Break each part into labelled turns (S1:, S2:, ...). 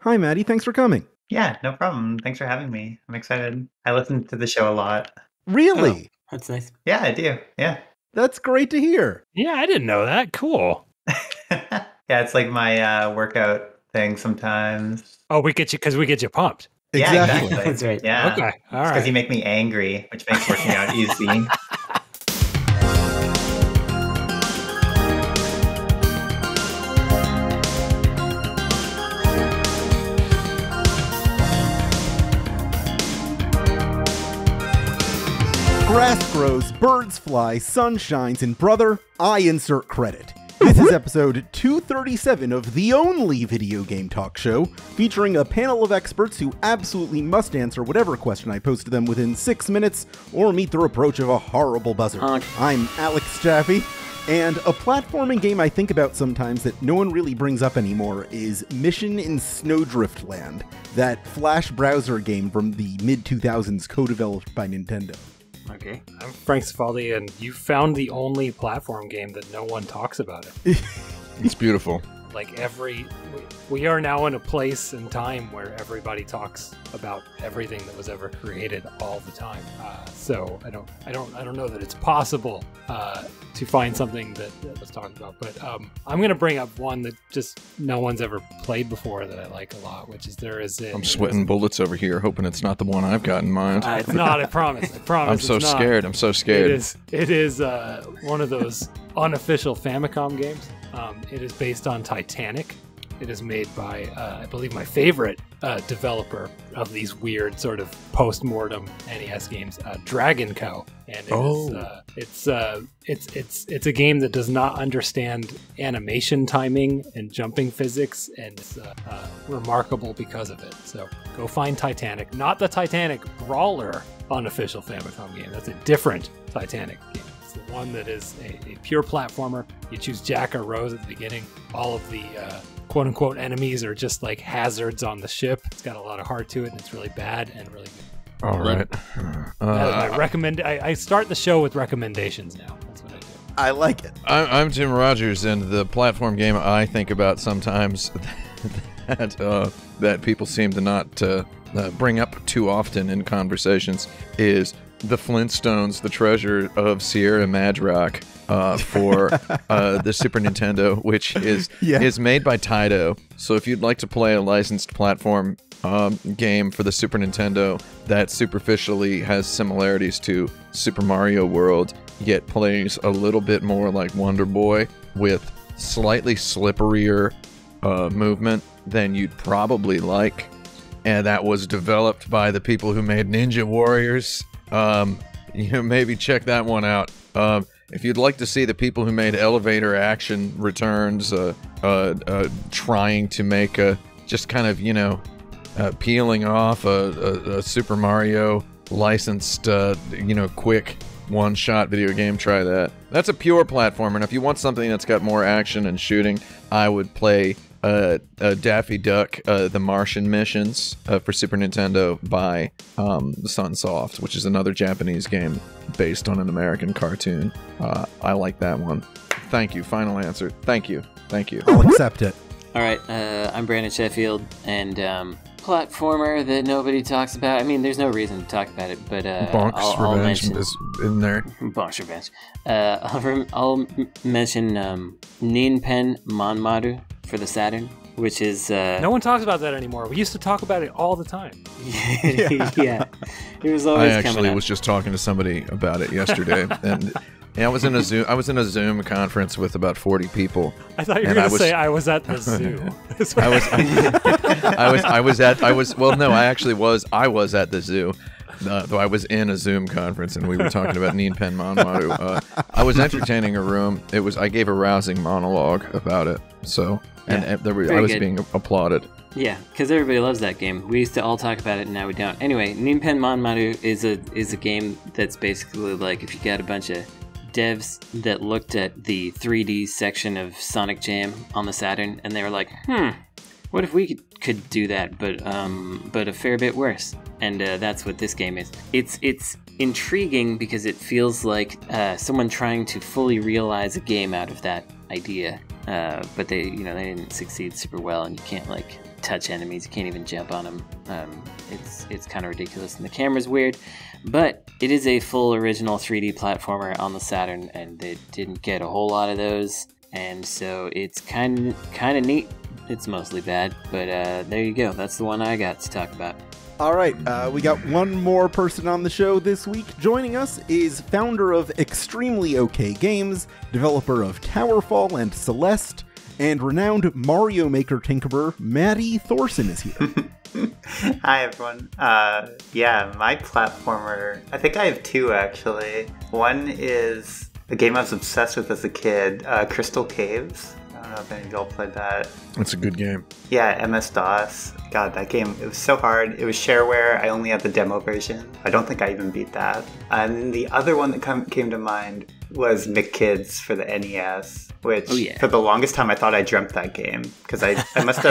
S1: Hi, Maddy. Thanks for coming.
S2: Yeah, no problem. Thanks for having me. I'm excited. I listen to the show a lot.
S1: Really?
S3: Oh, that's nice.
S2: Yeah, I do. Yeah.
S1: That's great to hear.
S4: Yeah, I didn't know that. Cool.
S2: Yeah, it's like my workout thing sometimes.
S4: Oh, we get you pumped.
S2: Yeah,
S1: Exactly.
S2: exactly.
S3: That's right.
S2: Yeah.
S4: Okay. All
S2: Because
S4: right.
S2: you make me angry, which makes working out easy.
S1: Grass grows, birds fly, sun shines, and brother, I insert credit. This is episode 237 of the only video game talk show, featuring a panel of experts who absolutely must answer whatever question I pose to them within 6 minutes, or meet the reproach of a horrible buzzer. I'm Alex Jaffe, and a platforming game I think about sometimes that no one really brings up anymore is Mission in Snowdrift Land, that Flash browser game from the mid-2000s co-developed by Nintendo.
S3: Okay.
S4: I'm Frank Cifaldi, and you found the only platform game that no one talks about it.
S5: It's beautiful.
S4: Like we are now in a place and time where everybody talks about everything that was ever created all the time. So I don't know that it's possible to find something that was talked about. But I'm going to bring up one that just no one's ever played before that I like a lot, which is
S5: I'm sweating bullets over here, hoping it's not the one I've got in mind.
S4: It's not. I promise.
S5: I'm so scared. I'm so scared.
S4: It is one of those unofficial Famicom games. It is based on Titanic. It is made by, I believe, my favorite developer of these weird sort of post-mortem NES games, Dragon Co. And it's a game that does not understand animation timing and jumping physics, and it's remarkable because of it. So go find Titanic, not the Titanic Brawler unofficial Famicom game. That's a different Titanic game. The one that is a pure platformer. You choose Jack or Rose at the beginning. All of the quote-unquote enemies are just like hazards on the ship. It's got a lot of heart to it, and it's really bad and really good.
S5: All right.
S4: I start the show with recommendations now. That's what I do.
S1: I like it.
S5: I'm Tim Rogers, and the platform game I think about sometimes that people seem to not bring up too often in conversations is the Flintstones, the Treasure of Sierra Madrock, for the Super Nintendo, which is made by Taito. So if you'd like to play a licensed platform game for the Super Nintendo that superficially has similarities to Super Mario World, yet plays a little bit more like Wonder Boy with slightly slipperier movement than you'd probably like, and that was developed by the people who made Ninja Warriors. Maybe check that one out. If you'd like to see the people who made Elevator Action Returns trying to make just kind of, peeling off a Super Mario licensed, quick one-shot video game, try that. That's a pure platformer, and if you want something that's got more action and shooting, I would play Daffy Duck, The Martian Missions for Super Nintendo by Sunsoft, which is another Japanese game based on an American cartoon. I like that one. Thank you. Final answer. Thank you.
S1: I'll accept it.
S3: All right. I'm Brandon Sheffield, and platformer that nobody talks about. I mean, there's no reason to talk about it, but
S5: Bonk's
S3: I'll
S5: Revenge
S3: mention
S5: is in there.
S3: Bonk's Revenge. I'll mention Ninpen Manmaru for the Saturn, which is
S4: No one talks about that anymore. We used to talk about it all the time.
S3: yeah, it was always
S5: I
S3: coming
S5: actually
S3: up.
S5: was just talking to somebody about it yesterday, and I was in a Zoom conference with about 40 people.
S4: I thought you were going to say I was at the zoo.
S5: I was at the zoo. Though I was in a Zoom conference and we were talking about Ninpen Manmaru. I was entertaining a room. I gave a rousing monologue about it. So, I was
S3: good.
S5: being applauded.
S3: Yeah, because everybody loves that game. We used to all talk about it, and now we don't. Anyway, Ninpen Manmaru is a game that's basically like if you got a bunch of devs that looked at the 3D section of Sonic Jam on the Saturn, and they were like, what if we could do that, but a fair bit worse? And that's what this game is. It's intriguing because it feels like someone trying to fully realize a game out of that idea, but they didn't succeed super well, and you can't like touch enemies, you can't even jump on them. It's kind of ridiculous, and the camera's weird, but it is a full original 3D platformer on the Saturn, and they didn't get a whole lot of those, and so it's kind of neat. It's mostly bad, but there you go. That's the one I got to talk about.
S1: All right, we got one more person on the show this week. Joining us is founder of Extremely OK Games, developer of Towerfall and Celeste, and renowned Mario Maker tinkerer Maddy Thorson is here.
S2: Hi, everyone. My platformer, I think I have two, actually. One is a game I was obsessed with as a kid, Crystal Caves. I don't know if any of y'all played that.
S5: It's a good game.
S2: Yeah, MS-DOS. God, that game, it was so hard. It was shareware. I only had the demo version. I don't think I even beat that. And the other one that came to mind was McKids for the NES, which for the longest time I thought I dreamt that game, because I must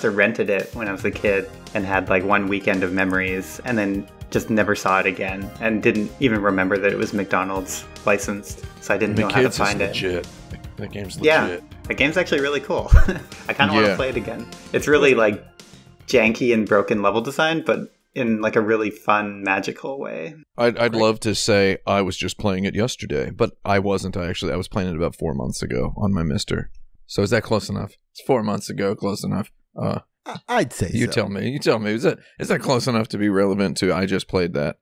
S2: have rented it when I was a kid and had like one weekend of memories, and then just never saw it again and didn't even remember that it was McDonald's licensed, so I didn't know how to find it.
S5: Legit. That game's legit.
S2: Yeah, the game's actually really cool. I kind of want to play it again. It's really like janky and broken level design, but in like a really fun, magical way.
S5: I'd love to say I was just playing it yesterday, but I wasn't actually. I was playing it about 4 months ago on my Mister. So is that close enough? It's 4 months ago, close enough.
S1: I'd say
S5: you tell me. You tell me. Is that close enough to be relevant to I just played that?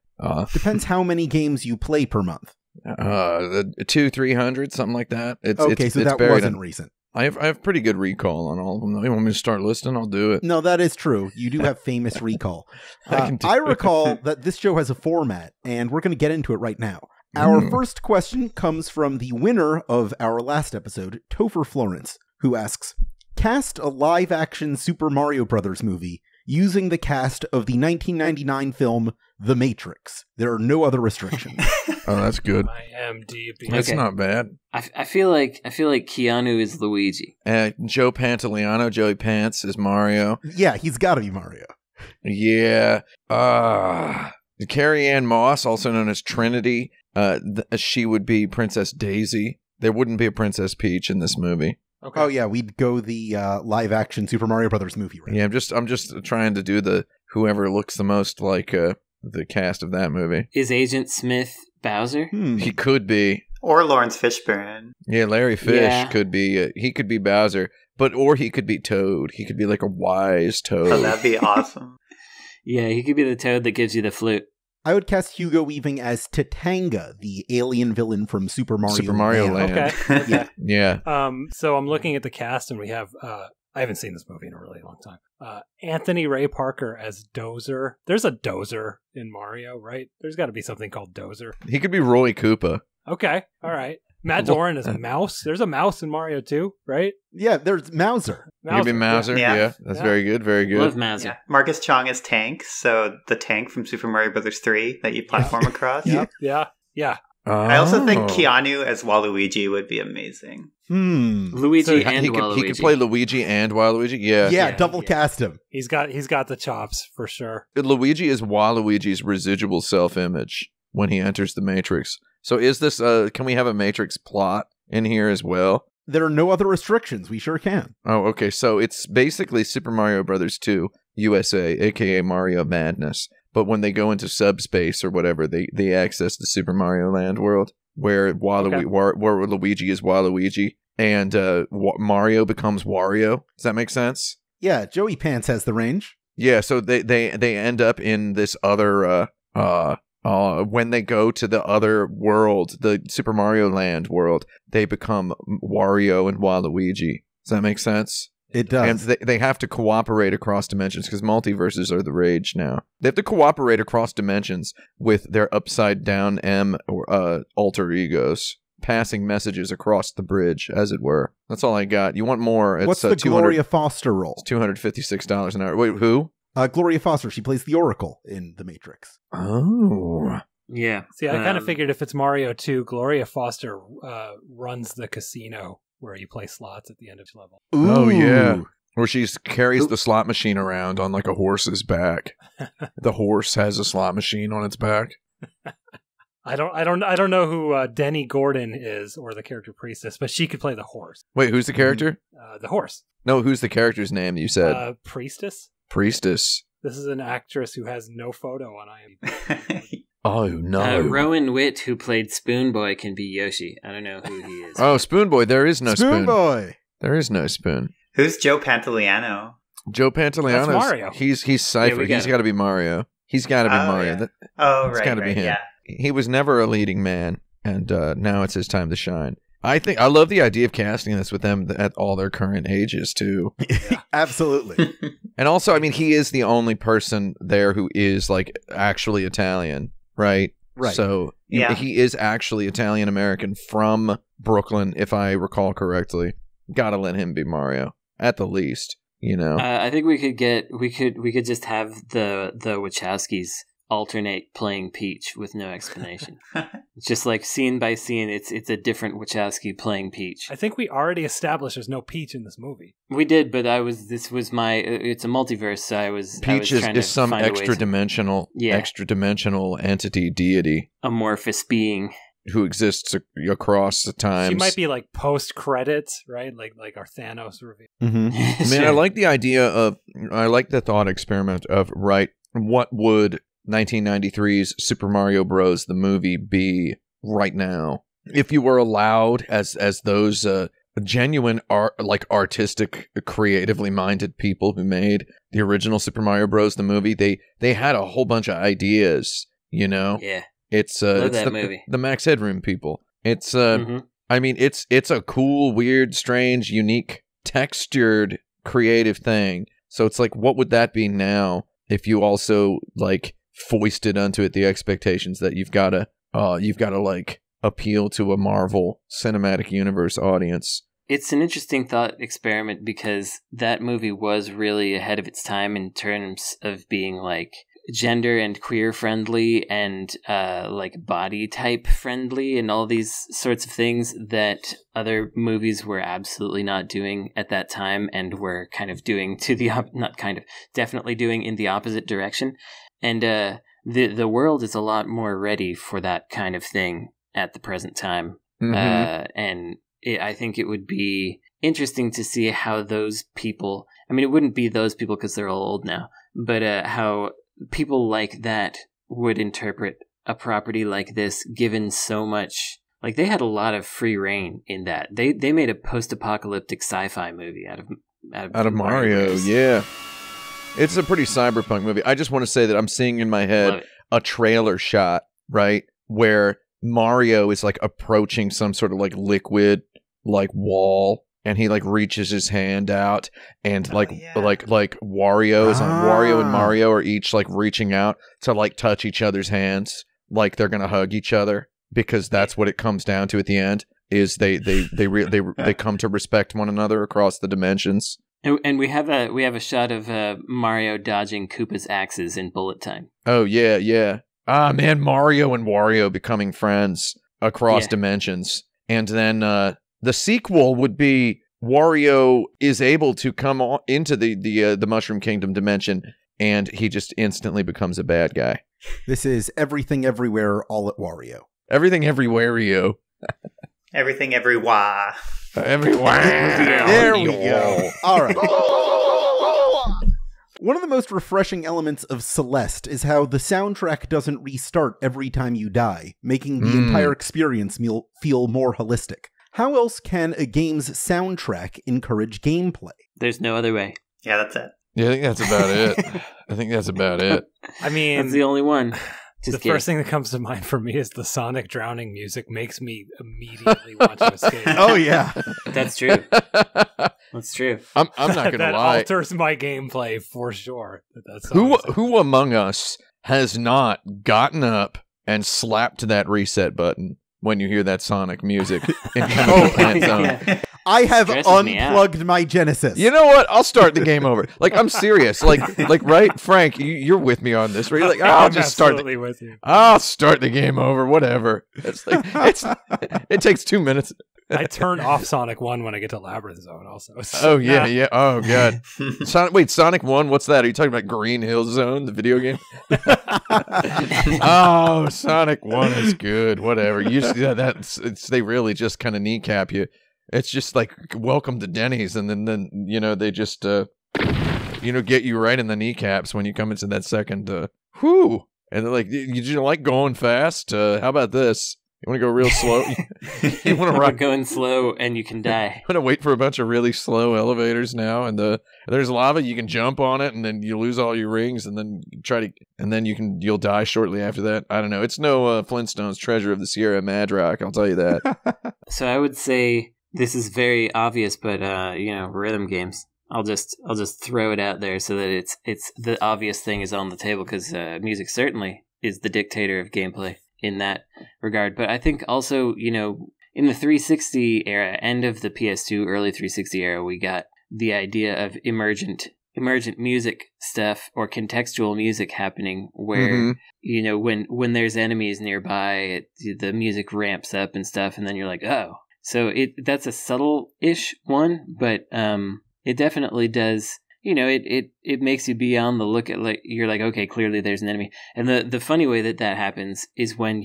S1: Depends how many games you play per month.
S5: 200-300, something like that.
S1: So that wasn't recent.
S5: I have pretty good recall on all of them. You want me to start listing? I'll do it.
S1: No, that is true. You do have famous recall. I recall that this show has a format, and we're going to get into it right now. Our first question comes from the winner of our last episode, Topher Florence, who asks, cast a live-action Super Mario Brothers movie using the cast of the 1999 film The Matrix. There are no other restrictions.
S5: Oh, that's good.
S4: IMDb.
S5: That's not bad.
S3: I feel like Keanu is Luigi.
S5: Joe Pantoliano, Joey Pants is Mario.
S1: Yeah, he's got to be Mario.
S5: Yeah. Carrie Ann Moss, also known as Trinity, she would be Princess Daisy. There wouldn't be a Princess Peach in this movie.
S1: Okay. Oh yeah, we'd go the live-action Super Mario Brothers movie. Right?
S5: Yeah, I'm just trying to do the whoever looks the most like the cast of that movie.
S3: Is Agent Smith Bowser?
S5: He could be,
S2: or Lawrence Fishburne.
S5: Yeah, Larry Fish could be. He could be Bowser, or he could be Toad. He could be like a wise Toad.
S2: Oh, that'd be awesome.
S3: Yeah, he could be the Toad that gives you the flute.
S1: I would cast Hugo Weaving as Tatanga, the alien villain from Super Mario Land.
S4: Okay.
S5: Yeah.
S4: So I'm looking at the cast, and we have I haven't seen this movie in a really long time. Anthony Ray Parker as Dozer. There's a Dozer in Mario, right? There's got to be something called Dozer.
S5: He could be Roy Koopa.
S4: Okay. All right. Matt Doran is a mouse. There's a mouse in Mario too, right?
S1: Yeah, there's Mauser.
S5: He could be Mauser. Yeah. That's very good. Very good.
S3: Love Mauser.
S2: Yeah. Marcus Chong is Tank, so the tank from Super Mario Bros. 3 that you platform across.
S4: Yeah.
S2: I also think Keanu as Waluigi would be amazing.
S3: Luigi and Waluigi.
S5: He could play Luigi and Waluigi. Yeah,
S1: double cast him.
S4: He's got the chops for sure.
S5: Luigi is Waluigi's residual self-image when he enters the Matrix. So is this can we have a Matrix plot in here as well?
S1: There are no other restrictions. We sure can.
S5: Oh, okay. So it's basically Super Mario Brothers 2 USA, aka Mario Madness. But when they go into subspace or whatever, they access the Super Mario Land world where where Luigi is Waluigi and Mario becomes Wario. Does that make sense?
S1: Yeah, Joey Pants has the range.
S5: Yeah, so they end up in this other when they go to the other world, the Super Mario Land world, they become Wario and Waluigi. Does that make sense?
S1: It does.
S5: And they have to cooperate across dimensions because multiverses are the rage now. They have to cooperate across dimensions with their upside down alter egos, passing messages across the bridge, as it were. That's all I got. You want more? It's,
S1: what's the Gloria Foster role?
S5: It's $256 an hour. Wait, who?
S1: Gloria Foster. She plays the Oracle in The Matrix.
S5: Oh.
S3: Yeah.
S4: See, I kind of figured if it's Mario 2, Gloria Foster runs the casino where you play slots at the end of each level.
S1: Ooh.
S5: Oh, yeah. Where she carries the slot machine around on like a horse's back. The horse has a slot machine on its back.
S4: I don't know who Denny Gordon is or the character Priestess, but she could play the horse.
S5: Wait, who's the character?
S4: The horse.
S5: No, who's the character's name you said?
S4: Priestess?
S5: Priestess.
S4: This is an actress who has no photo on IMDb.
S5: Oh, no.
S3: Rowan Witt, who played Spoon Boy, can be Yoshi. I don't know who he is.
S5: Oh, Spoon Boy. There is no spoon.
S1: Spoon Boy.
S5: There is no spoon.
S2: Who's Joe Pantoliano?
S5: Joe Pantoliano.
S4: That's Mario.
S5: He's Cypher. He's got to be Mario. He's got to be Mario.
S2: Yeah.
S5: It's got to be him.
S2: Yeah.
S5: He was never a leading man, and now it's his time to shine. I love the idea of casting this with them at all their current ages too.
S1: Absolutely.
S5: And also, I mean, he is the only person there who is like actually Italian, right?
S1: Right.
S5: So he is actually Italian American from Brooklyn, if I recall correctly. Gotta let him be Mario at the least, you know.
S3: I think we could just have the Wachowskis alternate playing Peach with no explanation. It's just like scene by scene, it's a different Wachowski playing Peach.
S4: I think we already established there's no Peach in this movie.
S3: We did, but it's a multiverse, so
S5: Peach is some extra dimensional entity, deity,
S3: amorphous being
S5: who exists across the times.
S4: She might be like post credits, right? Like our Thanos reveal.
S5: Mm-hmm. Man, I like the thought experiment of what would 1993's Super Mario Bros. The movie be right now if you were allowed as those genuine artistic, creatively minded people who made the original Super Mario Bros. The movie. They had a whole bunch of ideas, you know.
S3: Yeah,
S5: it's the
S3: movie.
S5: The Max Headroom people. It's I mean it's a cool, weird, strange, unique, textured, creative thing. So it's like, what would that be now if you also like foisted onto it the expectations that you've got to like appeal to a Marvel Cinematic Universe audience?
S3: It's an interesting thought experiment because that movie was really ahead of its time in terms of being like gender and queer friendly and like body type friendly and all these sorts of things that other movies were absolutely not doing at that time and were kind of doing definitely doing in the opposite direction. And the world is a lot more ready for that kind of thing at the present time. And I think it would be interesting to see how those people, I mean, it wouldn't be those people because they're all old now, but how people like that would interpret a property like this, given so much, like they had a lot of free reign in that. They made a post-apocalyptic sci-fi movie out of
S5: Mario. Yeah. It's a pretty cyberpunk movie. I just want to say that I'm seeing in my head a trailer shot, right, where Mario is like approaching some sort of like liquid like wall, and he like reaches his hand out, and Wario is on. Wario and Mario are each like reaching out to like touch each other's hands, like they're gonna hug each other, because that's what it comes down to at the end. Is they come to respect one another across the dimensions.
S3: And we have a shot of Mario dodging Koopa's axes in bullet time.
S5: Oh yeah. Ah man, Mario and Wario becoming friends across dimensions, and then the sequel would be Wario is able to come into the Mushroom Kingdom dimension, and he just instantly becomes a bad guy.
S1: This is Everything Everywhere All at Wario.
S5: Everything Everywhere-io.
S2: Everything Everywah.
S5: Everywhere.
S1: There we go. All right. One of the most refreshing elements of Celeste is how the soundtrack doesn't restart every time you die, making the entire experience feel more holistic. How else can a game's soundtrack encourage gameplay?
S3: There's no other way.
S2: Yeah, that's it.
S5: Yeah, I think that's about it.
S4: I mean,
S3: that's the only one.
S4: First thing that comes to mind for me is the Sonic drowning music makes me immediately want to escape.
S1: Oh yeah,
S3: that's true. That's true.
S5: I'm not gonna lie.
S4: That alters my gameplay for sure.
S5: Who among us has not gotten up and slapped that reset button when you hear that Sonic music in Chemical Plant Zone?
S1: I have
S3: Stresses me out.
S1: unplugged my Genesis.
S5: You know what? I'll start the game over. Like, I'm serious. Like right, Frank, you're with me on this, right? You're like,
S4: I'm absolutely with you.
S5: I'll start the game over, whatever. It's like, it takes 2 minutes.
S4: I turn off Sonic 1 when I get to Labyrinth Zone also.
S5: Oh, yeah. Oh, God. Sonic 1, what's that? Are you talking about Green Hill Zone, the video game? Oh, Sonic 1 is good. Whatever. They really just kind of kneecap you. It's just like, welcome to Denny's, and then they just, get you right in the kneecaps when you come into that second, whew. And they're like, you like going fast? How about this? You want to go real slow? You want to
S3: We're going slow and you can die.
S5: I'm gonna wait for a bunch of really slow elevators now, and there's lava. You can jump on it, and then you lose all your rings, and then you'll die shortly after that. I don't know. It's no Flintstones Treasure of the Sierra Madrock. I'll tell you that.
S3: So I would say this is very obvious, but rhythm games. I'll just throw it out there so that it's the obvious thing is on the table, because music certainly is the dictator of gameplay in that regard. But I think also, in the 360 era, end of the PS2, early 360 era, we got the idea of emergent music stuff, or contextual music happening, where when there's enemies nearby, the music ramps up and stuff, and then you're like, oh. So that's a subtle-ish one, but it definitely does. It makes you be on the look at, like, you're like, okay, clearly there's an enemy. And the funny way that happens is when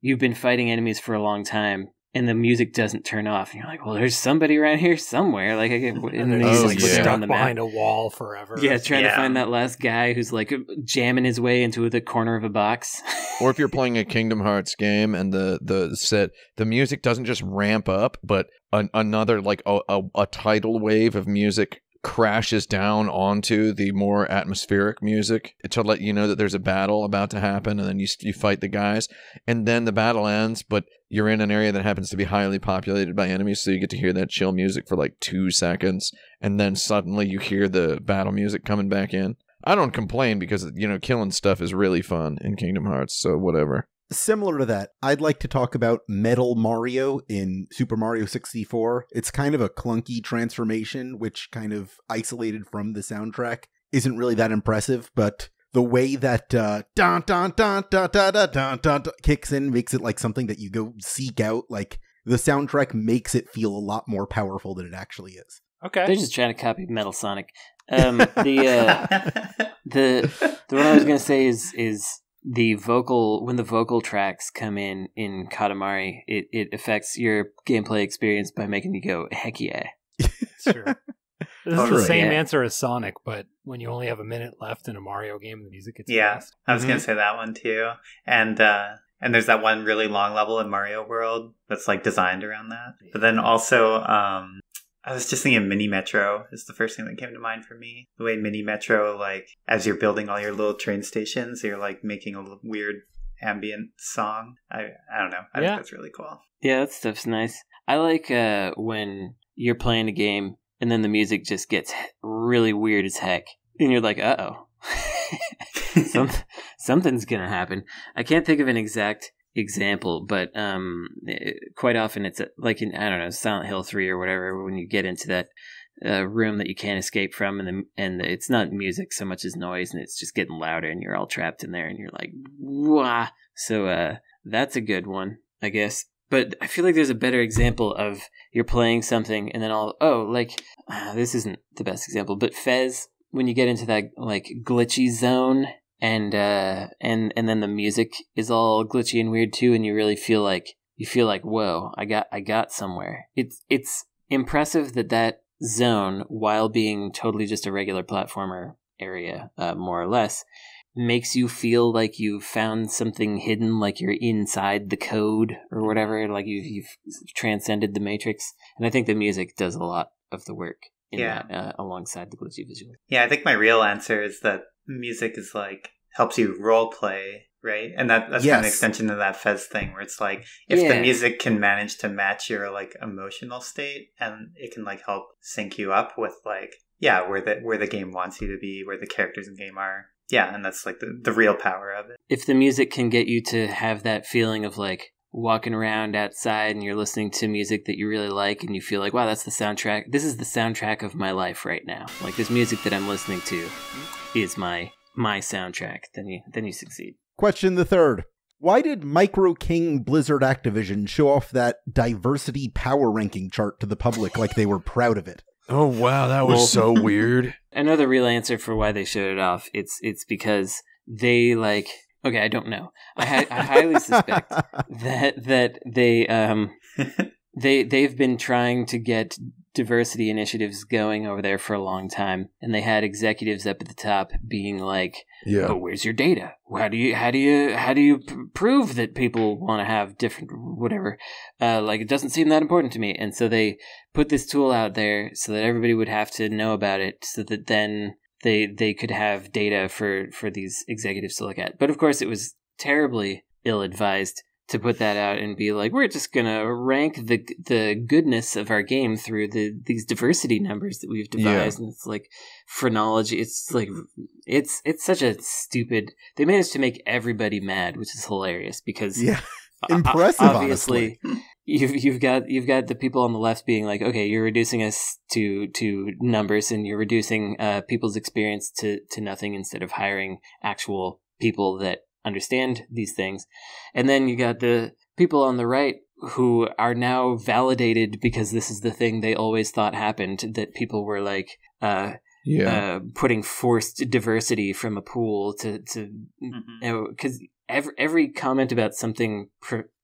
S3: you've been fighting enemies for a long time and the music doesn't turn off, and you're like, well, there's somebody around here somewhere. Like,
S4: and then he's like stuck behind a wall forever.
S3: Yeah, trying to find that last guy who's like jamming his way into the corner of a box.
S5: Or if you're playing a Kingdom Hearts game and the music doesn't just ramp up, but another, like a tidal wave of music crashes down onto the more atmospheric music to let you know that there's a battle about to happen, and then you fight the guys, and then the battle ends, but you're in an area that happens to be highly populated by enemies, so you get to hear that chill music for like 2 seconds, and then suddenly you hear the battle music coming back in. I don't complain, because killing stuff is really fun in Kingdom Hearts, so whatever.
S1: Similar to that, I'd like to talk about Metal Mario in Super Mario 64. It's kind of a clunky transformation, which kind of isolated from the soundtrack isn't really that impressive, but the way that dun dun dun dun dun dun dun dun kicks in makes it like something that you go seek out. Like, the soundtrack makes it feel a lot more powerful than it actually is.
S4: Okay.
S3: They're just trying to copy Metal Sonic. The one I was going to say is when the vocal tracks come in Katamari, it affects your gameplay experience by making you go, heck yeah.
S4: Sure. This is the same answer as Sonic, but when you only have a minute left in a Mario game, the music gets fast.
S2: I was going to say that one too. And there's that one really long level in Mario World that's like designed around that. But then also, I was just thinking Mini Metro is the first thing that came to mind for me. The way Mini Metro, like, as you're building all your little train stations, you're like making a weird ambient song. I don't know. I think that's really cool.
S3: Yeah, that stuff's nice. I like when you're playing a game and then the music just gets really weird as heck. And you're like, uh-oh. Something's gonna happen. I can't think of an exact example, but quite often it's like in, I don't know, Silent Hill 3 or whatever, when you get into that room that you can't escape from, and it's not music so much as noise, and it's just getting louder, and you're all trapped in there, and you're like, wah. So that's a good one, I guess. But I feel like there's a better example of you're playing something and then this isn't the best example, but Fez, when you get into that like glitchy zone, and then the music is all glitchy and weird too, and you really feel like whoa, I got somewhere. It's impressive that zone, while being totally just a regular platformer area, more or less, makes you feel like you've found something hidden, like you're inside the code or whatever, like you've transcended the matrix. And I think the music does a lot of the work in that, alongside the glitchy visual.
S2: Yeah, I think my real answer is that music is like helps you role play, right? And that's kind of an extension of that Fez thing, where it's like if the music can manage to match your like emotional state, and it can like help sync you up with like where the game wants you to be, where the characters in the game are. Yeah, and that's like the real power of it.
S3: If the music can get you to have that feeling of like, walking around outside and you're listening to music that you really like and you feel like, wow, that's the soundtrack. This is the soundtrack of my life right now. Like, this music that I'm listening to is my soundtrack. Then you succeed.
S1: Question the third. Why did MicroKingBlizzardActivision show off that diversity power ranking chart to the public like they were proud of it?
S5: Oh, wow, that was so weird.
S3: I know the real answer for why they showed it off. It's because they, like... Okay, I don't know. I highly suspect that they've been trying to get diversity initiatives going over there for a long time, and they had executives up at the top being like,
S5: "Yeah,
S3: but where's your data? How do you prove that people want to have different whatever? Like, it doesn't seem that important to me." And so they put this tool out there so that everybody would have to know about it, so that then they could have data for these executives to look at. But of course, it was terribly ill-advised to put that out and be like, we're just gonna rank the goodness of our game through these diversity numbers that we've devised. And it's like phrenology. It's like it's such a stupid. They managed to make everybody mad, which is hilarious because
S1: impressive.
S3: Obviously, honestly. You've got the people on the left being like, okay, you're reducing us to numbers and you're reducing people's experience to nothing instead of hiring actual people that understand these things. And then you got the people on the right who are now validated because this is the thing they always thought happened, that people were like putting forced diversity from a pool to because every comment about something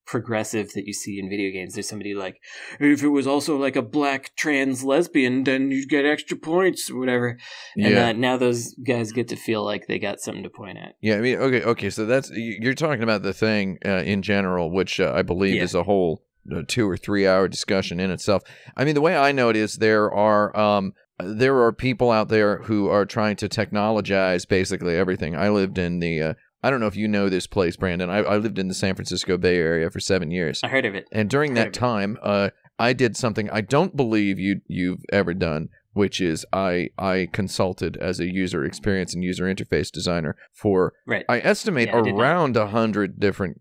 S3: progressive that you see in video games, there's somebody like, if it was also like a black trans lesbian, then you'd get extra points or whatever. And now those guys get to feel like they got something to point at.
S5: Yeah, I mean, okay, so you're talking about the thing in general, which I believe is a whole 2 or 3 hour discussion in itself. I mean, the way I know it is there are people out there who are trying to technologize basically everything. I lived in the I don't know if you know this place, Brandon. I lived in the San Francisco Bay Area for 7 years.
S3: I heard of it.
S5: And during that time, I did something I don't believe you've ever done, which is I consulted as a user experience and user interface designer for, I estimate, around 100 different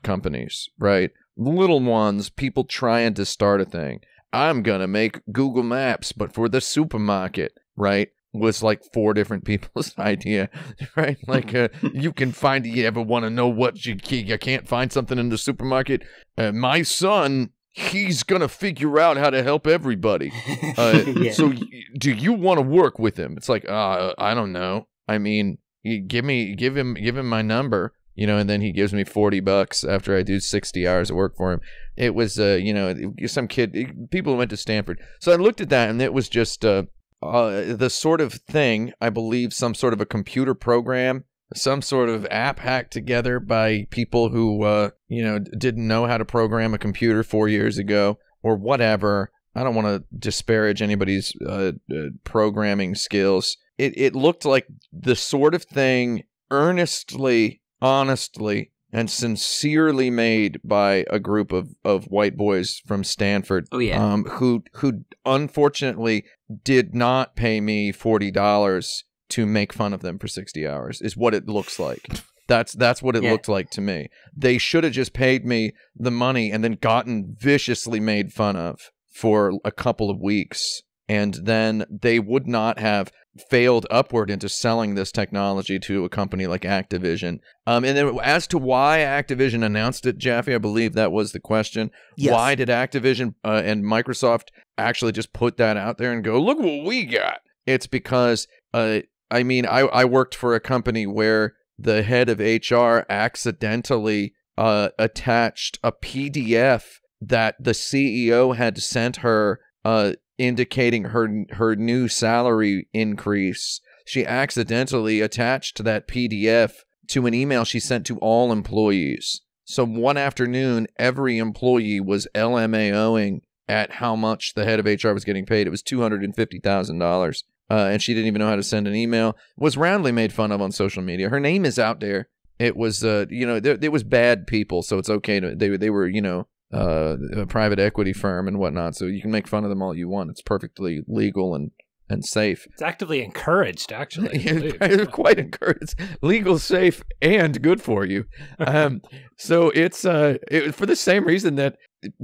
S5: companies, right? Little ones, people trying to start a thing. I'm going to make Google Maps, but for the supermarket, right? Was like 4 different people's idea, right? Like, you ever want to know what you can't find something in the supermarket? My son, he's going to figure out how to help everybody. So do you want to work with him? It's like, I don't know. I mean, give him my number, and then he gives me $40 after I do 60 hours of work for him. It was, some kid, people who went to Stanford. So I looked at that and it was just, the sort of thing, I believe, some sort of a computer program, some sort of app hacked together by people who, didn't know how to program a computer 4 years ago or whatever. I don't want to disparage anybody's programming skills. It looked like the sort of thing earnestly, honestly, and sincerely made by a group of white boys from Stanford, who unfortunately did not pay me $40 to make fun of them for 60 hours, is what it looks like. That's what it looked like to me. They should have just paid me the money and then gotten viciously made fun of for a couple of weeks, and then they would not have failed upward into selling this technology to a company like Activision. And then as to why Activision announced it, Jaffe, I believe that was the question. Yes. Why did Activision and Microsoft actually just put that out there and go, look what we got? It's because, I worked for a company where the head of HR accidentally attached a PDF that the CEO had sent her indicating her new salary increase. She accidentally attached that PDF to an email she sent to all employees. So one afternoon, every employee was LMAOing at how much the head of HR was getting paid. It was $250,000. And she didn't even know how to send an email. Was roundly made fun of on social media. Her name is out there. It was, it was bad people, so it's okay to, they were, a private equity firm and whatnot, so you can make fun of them all you want. It's perfectly legal and and safe.
S4: It's actively encouraged, actually.
S5: It's quite encouraged. Legal, safe, and good for you. So it's for the same reason that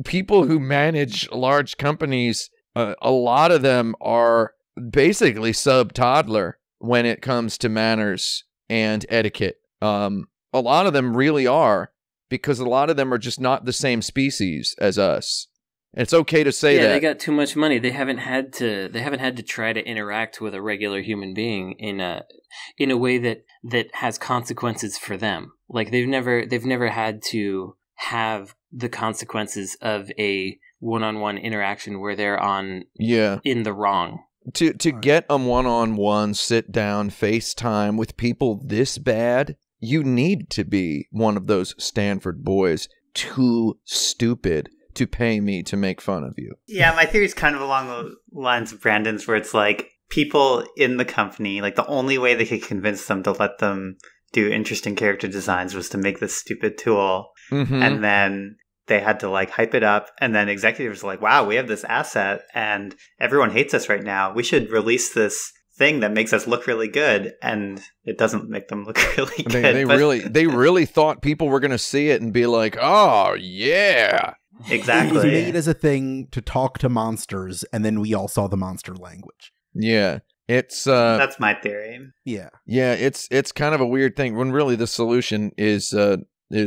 S5: people who manage large companies, a lot of them are basically sub-toddler when it comes to manners and etiquette. A lot of them really are, because a lot of them are just not the same species as us. It's okay to say that.
S3: Yeah, they got too much money. They haven't had to try to interact with a regular human being in a way that has consequences for them. Like they've never had to have the consequences of a one-on-one interaction where they're in the wrong.
S5: To get a one-on-one sit down FaceTime with people this bad, you need to be one of those Stanford boys too stupid to pay me to make fun of you.
S2: Yeah, my theory is kind of along the lines of Brandon's, where it's like people in the company, like the only way they could convince them to let them do interesting character designs was to make this stupid tool.
S5: Mm-hmm.
S2: And then they had to like hype it up. And then executives were like, wow, we have this asset and everyone hates us right now. We should release this thing that makes us look really good. And it doesn't make them look really good.
S5: They really thought people were going to see it and be like, oh, yeah.
S2: Exactly.
S1: It was made as a thing to talk to monsters, and then we all saw the monster language.
S5: Yeah. It's
S2: that's my theory.
S1: Yeah.
S5: Yeah, it's kind of a weird thing when really the solution is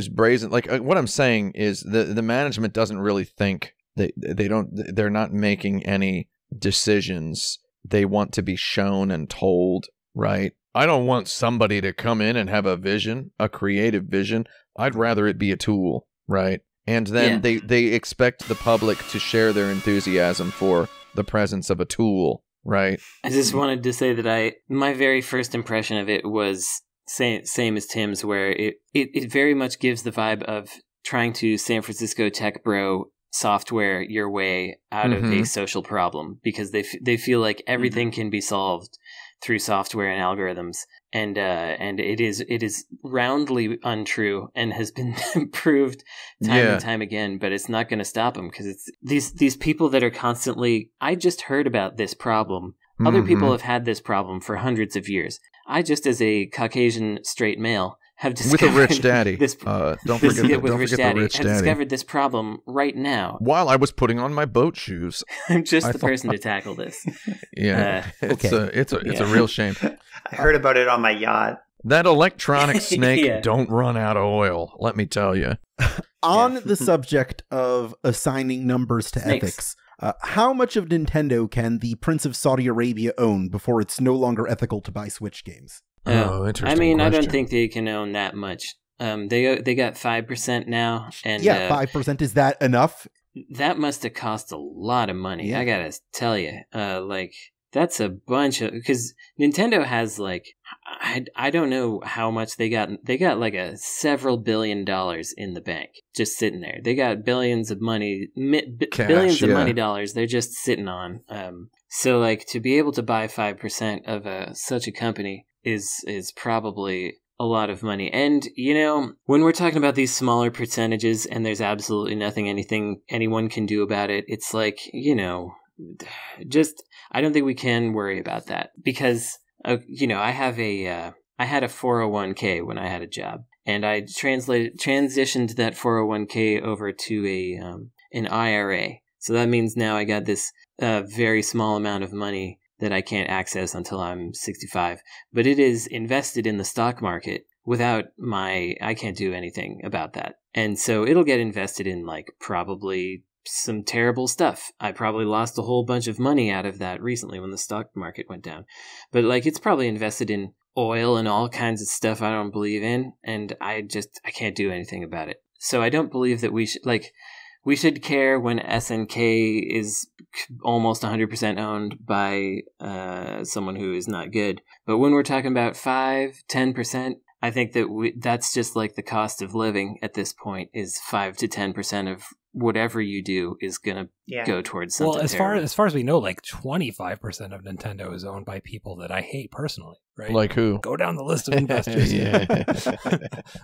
S5: brazen. Like what I'm saying is the management doesn't really think. They're not making any decisions. They want to be shown and told, right? I don't want somebody to come in and have a vision, a creative vision. I'd rather it be a tool, right? And then they expect the public to share their enthusiasm for the presence of a tool, right?
S3: I just wanted to say that my very first impression of it was same as Tim's, where it very much gives the vibe of trying to San Francisco tech bro software your way out of a social problem, because they feel like everything can be solved through software and algorithms, and it is roundly untrue and has been proved time and time again. But it's not going to stop them, because it's these people that are constantly. I just heard about this problem. Other people have had this problem for hundreds of years. I just, as a Caucasian straight male, have discovered
S5: with a rich daddy. Don't forget the rich daddy.
S3: Have discovered this problem right now
S5: while I was putting on my boat shoes.
S3: I'm just the person to tackle this.
S5: Yeah, it's a real shame.
S2: I heard about it on my yacht.
S5: That electronic snake don't run out of oil, let me tell you.
S1: On the subject of assigning numbers to ethics, how much of Nintendo can the Prince of Saudi Arabia own before it's no longer ethical to buy Switch games?
S5: Oh, interesting.
S3: I mean,
S5: question.
S3: I don't think they can own that much. They got 5% now, and
S1: 5%. Is that enough?
S3: That must have cost a lot of money.
S1: Yeah.
S3: I gotta tell you, that's a bunch of, because Nintendo has I don't know how much they got. They got like several $1 billion in the bank just sitting there. They got billions of money, billions of money dollars. They're just sitting on. So to be able to buy 5% of such a company is probably a lot of money. And when we're talking about these smaller percentages and there's absolutely nothing anyone can do about it, it's just I don't think we can worry about that, because I had a 401k when I had a job, and I transitioned that 401k over to an IRA. So that means now I got this very small amount of money that I can't access until I'm 65, but it is invested in the stock market I can't do anything about that. And so it'll get invested in probably some terrible stuff. I probably lost a whole bunch of money out of that recently when the stock market went down. But it's probably invested in oil and all kinds of stuff I don't believe in, and I can't do anything about it. So I don't believe that we should care when SNK is almost 100% owned by someone who is not good. But when we're talking about 5-10%, I think that that's just the cost of living at this point, is 5 to 10% of whatever you do is going to go towards something.
S4: Well, as far as we know, 25% of Nintendo is owned by people that I hate personally, right?
S5: Like who?
S4: Go down the list of investors.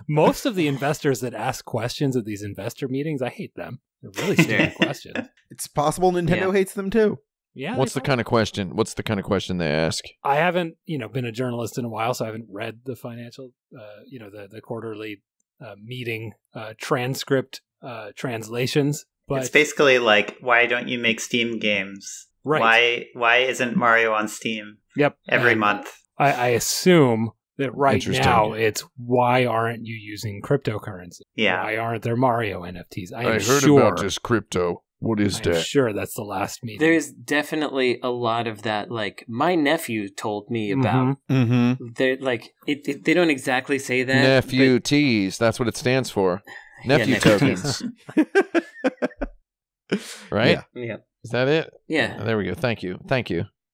S4: Most of the investors that ask questions at these investor meetings, I hate them. They're really stupid questions.
S1: It's possible Nintendo hates them too.
S4: Yeah.
S5: What's the kind of question? What's the kind of question they ask?
S4: I haven't, been a journalist in a while, so I haven't read the financial, the quarterly meeting transcript translations. But
S2: It's basically like, why don't you make Steam games?
S4: Right.
S2: Why isn't Mario on Steam?
S4: Yep.
S2: Every
S4: And
S2: month.
S4: I assume that right
S5: Interesting.
S4: now it's why aren't you using cryptocurrency?
S2: Yeah.
S4: Why aren't there Mario NFTs? I
S5: heard
S4: sure,
S5: about this crypto. What is
S4: I'm
S5: that?
S4: sure that's the last meeting.
S3: There's definitely a lot of that. Like my nephew told me about.
S1: Mm-hmm.
S3: They're like they don't exactly say that.
S5: Nephew T's. That's what it stands for. Nephew
S3: nephew
S5: tokens. Right?
S3: Yeah.
S5: Is that it?
S3: Yeah.
S5: There we go. Thank you.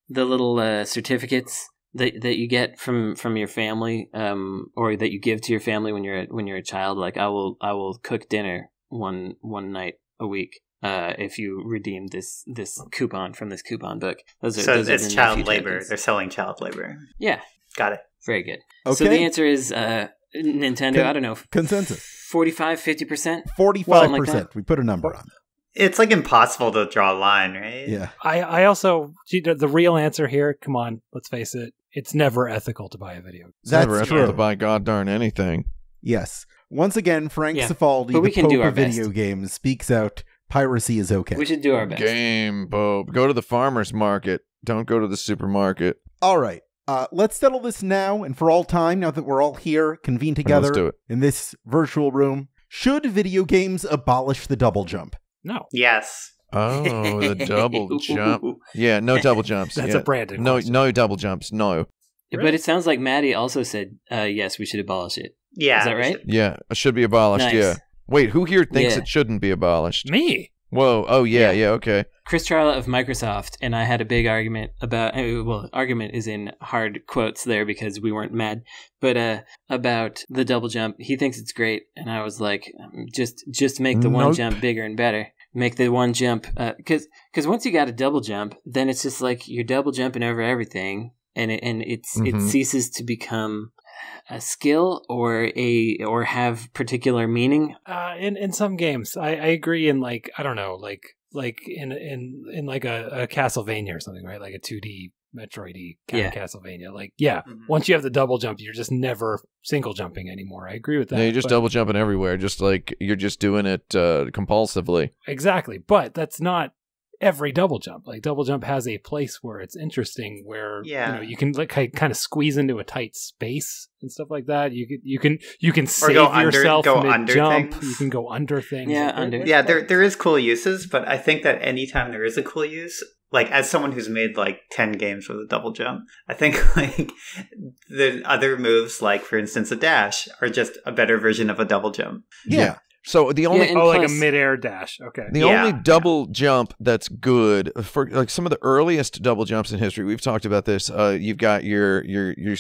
S3: The little certificates that you get from your family, or that you give to your family when you're a child. Like I will cook dinner one night a week. If you redeem this coupon from this coupon book. Those are
S2: It's
S3: the
S2: child
S3: nephew
S2: labor.
S3: tokens.
S2: They're selling child labor.
S3: Yeah.
S2: Got it.
S3: Very good.
S1: Okay.
S3: So the answer is Nintendo, I don't know,
S1: Consensus.
S3: 45, 50%?
S1: 45%. We put a number on it.
S2: It's like impossible to draw a line, right?
S1: Yeah.
S4: I also, the real answer here, come on, let's face it, it's never ethical to buy a video game.
S5: It's never
S1: That's
S5: ethical
S1: true.
S5: to buy god darn anything.
S1: Yes. Once again, Frank
S3: Yeah.
S1: Cifaldi,
S3: But we
S1: the
S3: can
S1: Pope
S3: do our
S1: of video
S3: best.
S1: games, speaks out. Piracy is okay.
S3: We should do our best.
S5: Game Pope. Go to the farmer's market. Don't go to the supermarket.
S1: All right. Let's settle this now and for all time, now that we're all here, convened together
S5: let's do it.
S1: in this virtual room. Should video games abolish the double jump?
S4: No.
S2: Yes.
S5: Oh, the double jump. Yeah, no double jumps.
S4: That's
S5: yeah.
S4: a Brandon
S5: No,
S4: question.
S5: no double jumps. No.
S3: But it sounds like Maddy also said, yes, we should abolish it.
S2: Yeah.
S3: Is that right?
S5: Yeah, it should be abolished.
S3: Nice.
S5: Yeah. Wait, who here thinks
S3: Yeah.
S5: it shouldn't be abolished?
S4: Me.
S5: Whoa. Oh, yeah. Okay.
S3: Chris Charlotte of Microsoft and I had a big argument about, argument is in hard quotes there because we weren't mad, but about the double jump. He thinks it's great, and I was like, just make the one
S1: Nope.
S3: jump bigger and better. Make the one jump, because once you got a double jump, then it's just like you're double jumping over everything, and it ceases to become a skill or have particular meaning.
S4: In some games, I agree. In like, I don't know, like in like a Castlevania or something, right? Like a 2D Metroid-y kind of Castlevania. Like, once you have the double jump, you're just never single jumping anymore. I agree with that.
S5: Yeah, you're just double jumping everywhere, just like you're just doing it compulsively.
S4: Exactly, but that's not every double jump. Like double jump has a place where it's interesting, where you can like kind of squeeze into a tight space and stuff like that. You can save yourself mid jump. You can go under things.
S3: Yeah, under.
S2: Yeah, there is cool uses, but I think that anytime there is a cool use, like as someone who's made like 10 games with a double jump, I think like the other moves, like for instance a dash, are just a better version of a double jump.
S1: Yeah.
S5: So the only
S3: and
S4: like a
S3: plus-
S4: midair dash. Okay.
S5: The only double jump that's good for like some of the earliest double jumps in history. We've talked about this. You've got your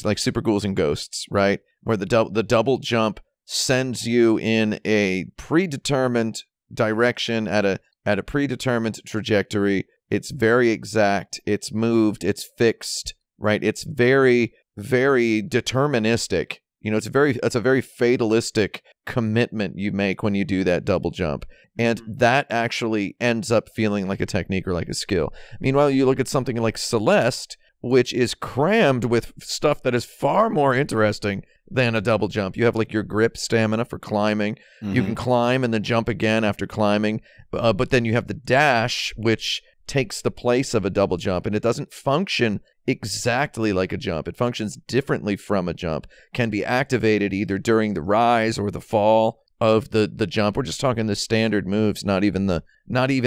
S5: like super ghouls and ghosts, right? Where the double jump sends you in a predetermined direction at a predetermined trajectory. It's very exact. It's moved. It's fixed. Right? It's very, very deterministic. You know, it's a very fatalistic commitment you make when you do that double jump. And that actually ends up feeling like a technique or like a skill. Meanwhile, you look at something like Celeste, which is crammed with stuff that is far more interesting than a double jump. You have like your grip stamina for climbing. You can climb and then jump again after climbing. But then you have the dash, which takes the place of a double jump, and it doesn't function exactly like a jump. It functions differently from a jump. Can be activated either during the rise or the fall of the jump. We're just talking the standard moves, not even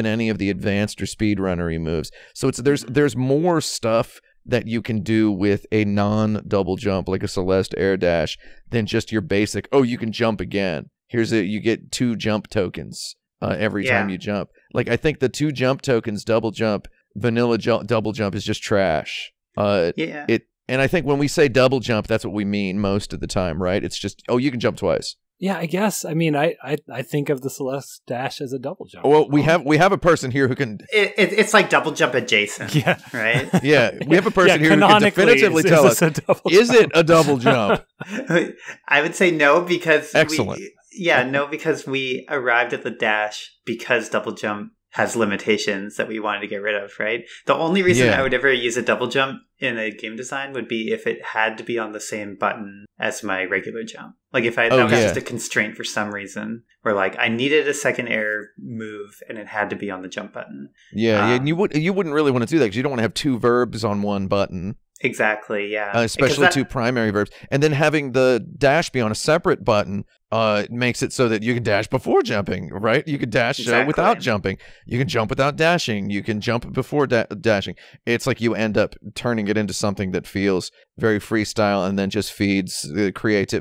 S5: any of the advanced or speedrunnery moves. So there's more stuff that you can do with a non-double jump like a Celeste air dash than just your basic, you can jump again. You get 2 jump tokens every time you jump. Like, I think the 2 jump tokens double jump, vanilla double jump is just trash. And I think when we say double jump, that's what we mean most of the time, right? It's just, you can jump twice.
S4: Yeah, I guess. I mean, I think of the Celeste dash as a double jump.
S5: Well, we have a person here who can.
S2: It's like double jump adjacent.
S4: Yeah.
S2: Right.
S5: Yeah, we have a person here who can definitively tell us: is it a double jump?
S2: I would say no, because
S5: excellent.
S2: because we arrived at the dash because double jump has limitations that we wanted to get rid of, right? The only reason I would ever use a double jump in a game design would be if it had to be on the same button as my regular jump. Like if that was just a constraint for some reason, where like I needed a second air move and it had to be on the jump button.
S5: And you wouldn't really want to do that because you don't want to have two verbs on one button.
S2: Exactly, yeah.
S5: Especially two primary verbs. And then having the dash be on a separate button makes it so that you can dash before jumping, right? You can dash without jumping. You can jump without dashing. You can jump before dashing. It's like you end up turning it into something that feels very freestyle and then just feeds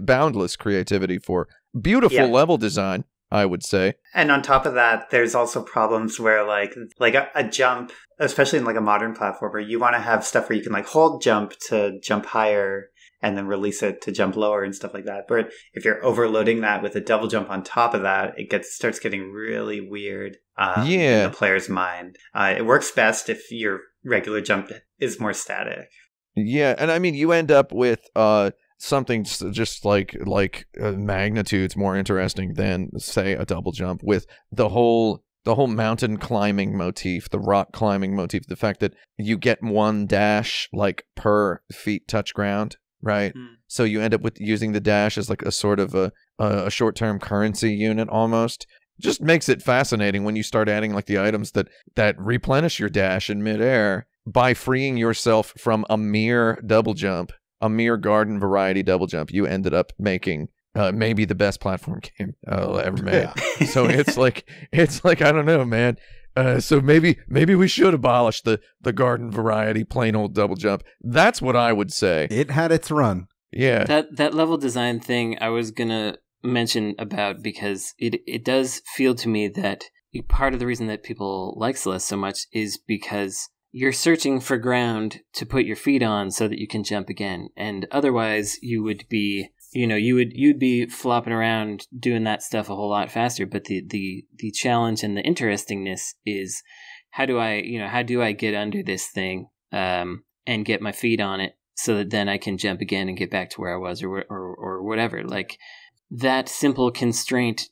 S5: boundless creativity for beautiful level design, I would say.
S2: And on top of that, there's also problems where like a jump, especially in like a modern platformer, you want to have stuff where you can like hold jump to jump higher and then release it to jump lower and stuff like that. But if you're overloading that with a double jump on top of that, it starts getting really weird in the player's mind. It works best if your regular jump is more static. Yeah,
S5: and I mean, you end up with something just like magnitudes more interesting than, say, a double jump, with the whole mountain climbing motif, the rock climbing motif, the fact that you get one dash like per feet touch ground, right? So you end up with using the dash as like a sort of a short-term currency unit almost. Just makes it fascinating when you start adding like the items that replenish your dash in midair by freeing yourself from a mere double jump. A mere garden variety double jump. You ended up making maybe the best platform game ever made. So it's like I don't know, man. So maybe we should abolish the garden variety plain old double jump. That's what I would say.
S1: It had its run.
S3: Yeah. That level design thing I was gonna mention about, because it does feel to me that part of the reason that people like Celeste so much is because you're searching for ground to put your feet on so that you can jump again. And otherwise you would be, you'd be flopping around doing that stuff a whole lot faster. But the challenge and the interestingness is how do I get under this thing and get my feet on it so that then I can jump again and get back to where I was or whatever. Like that simple constraint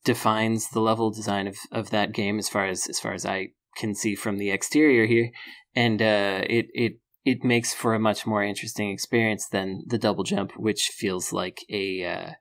S3: defines the level design of that game as far as I can see from the exterior here, and it makes for a much more interesting experience than the double jump, which feels like a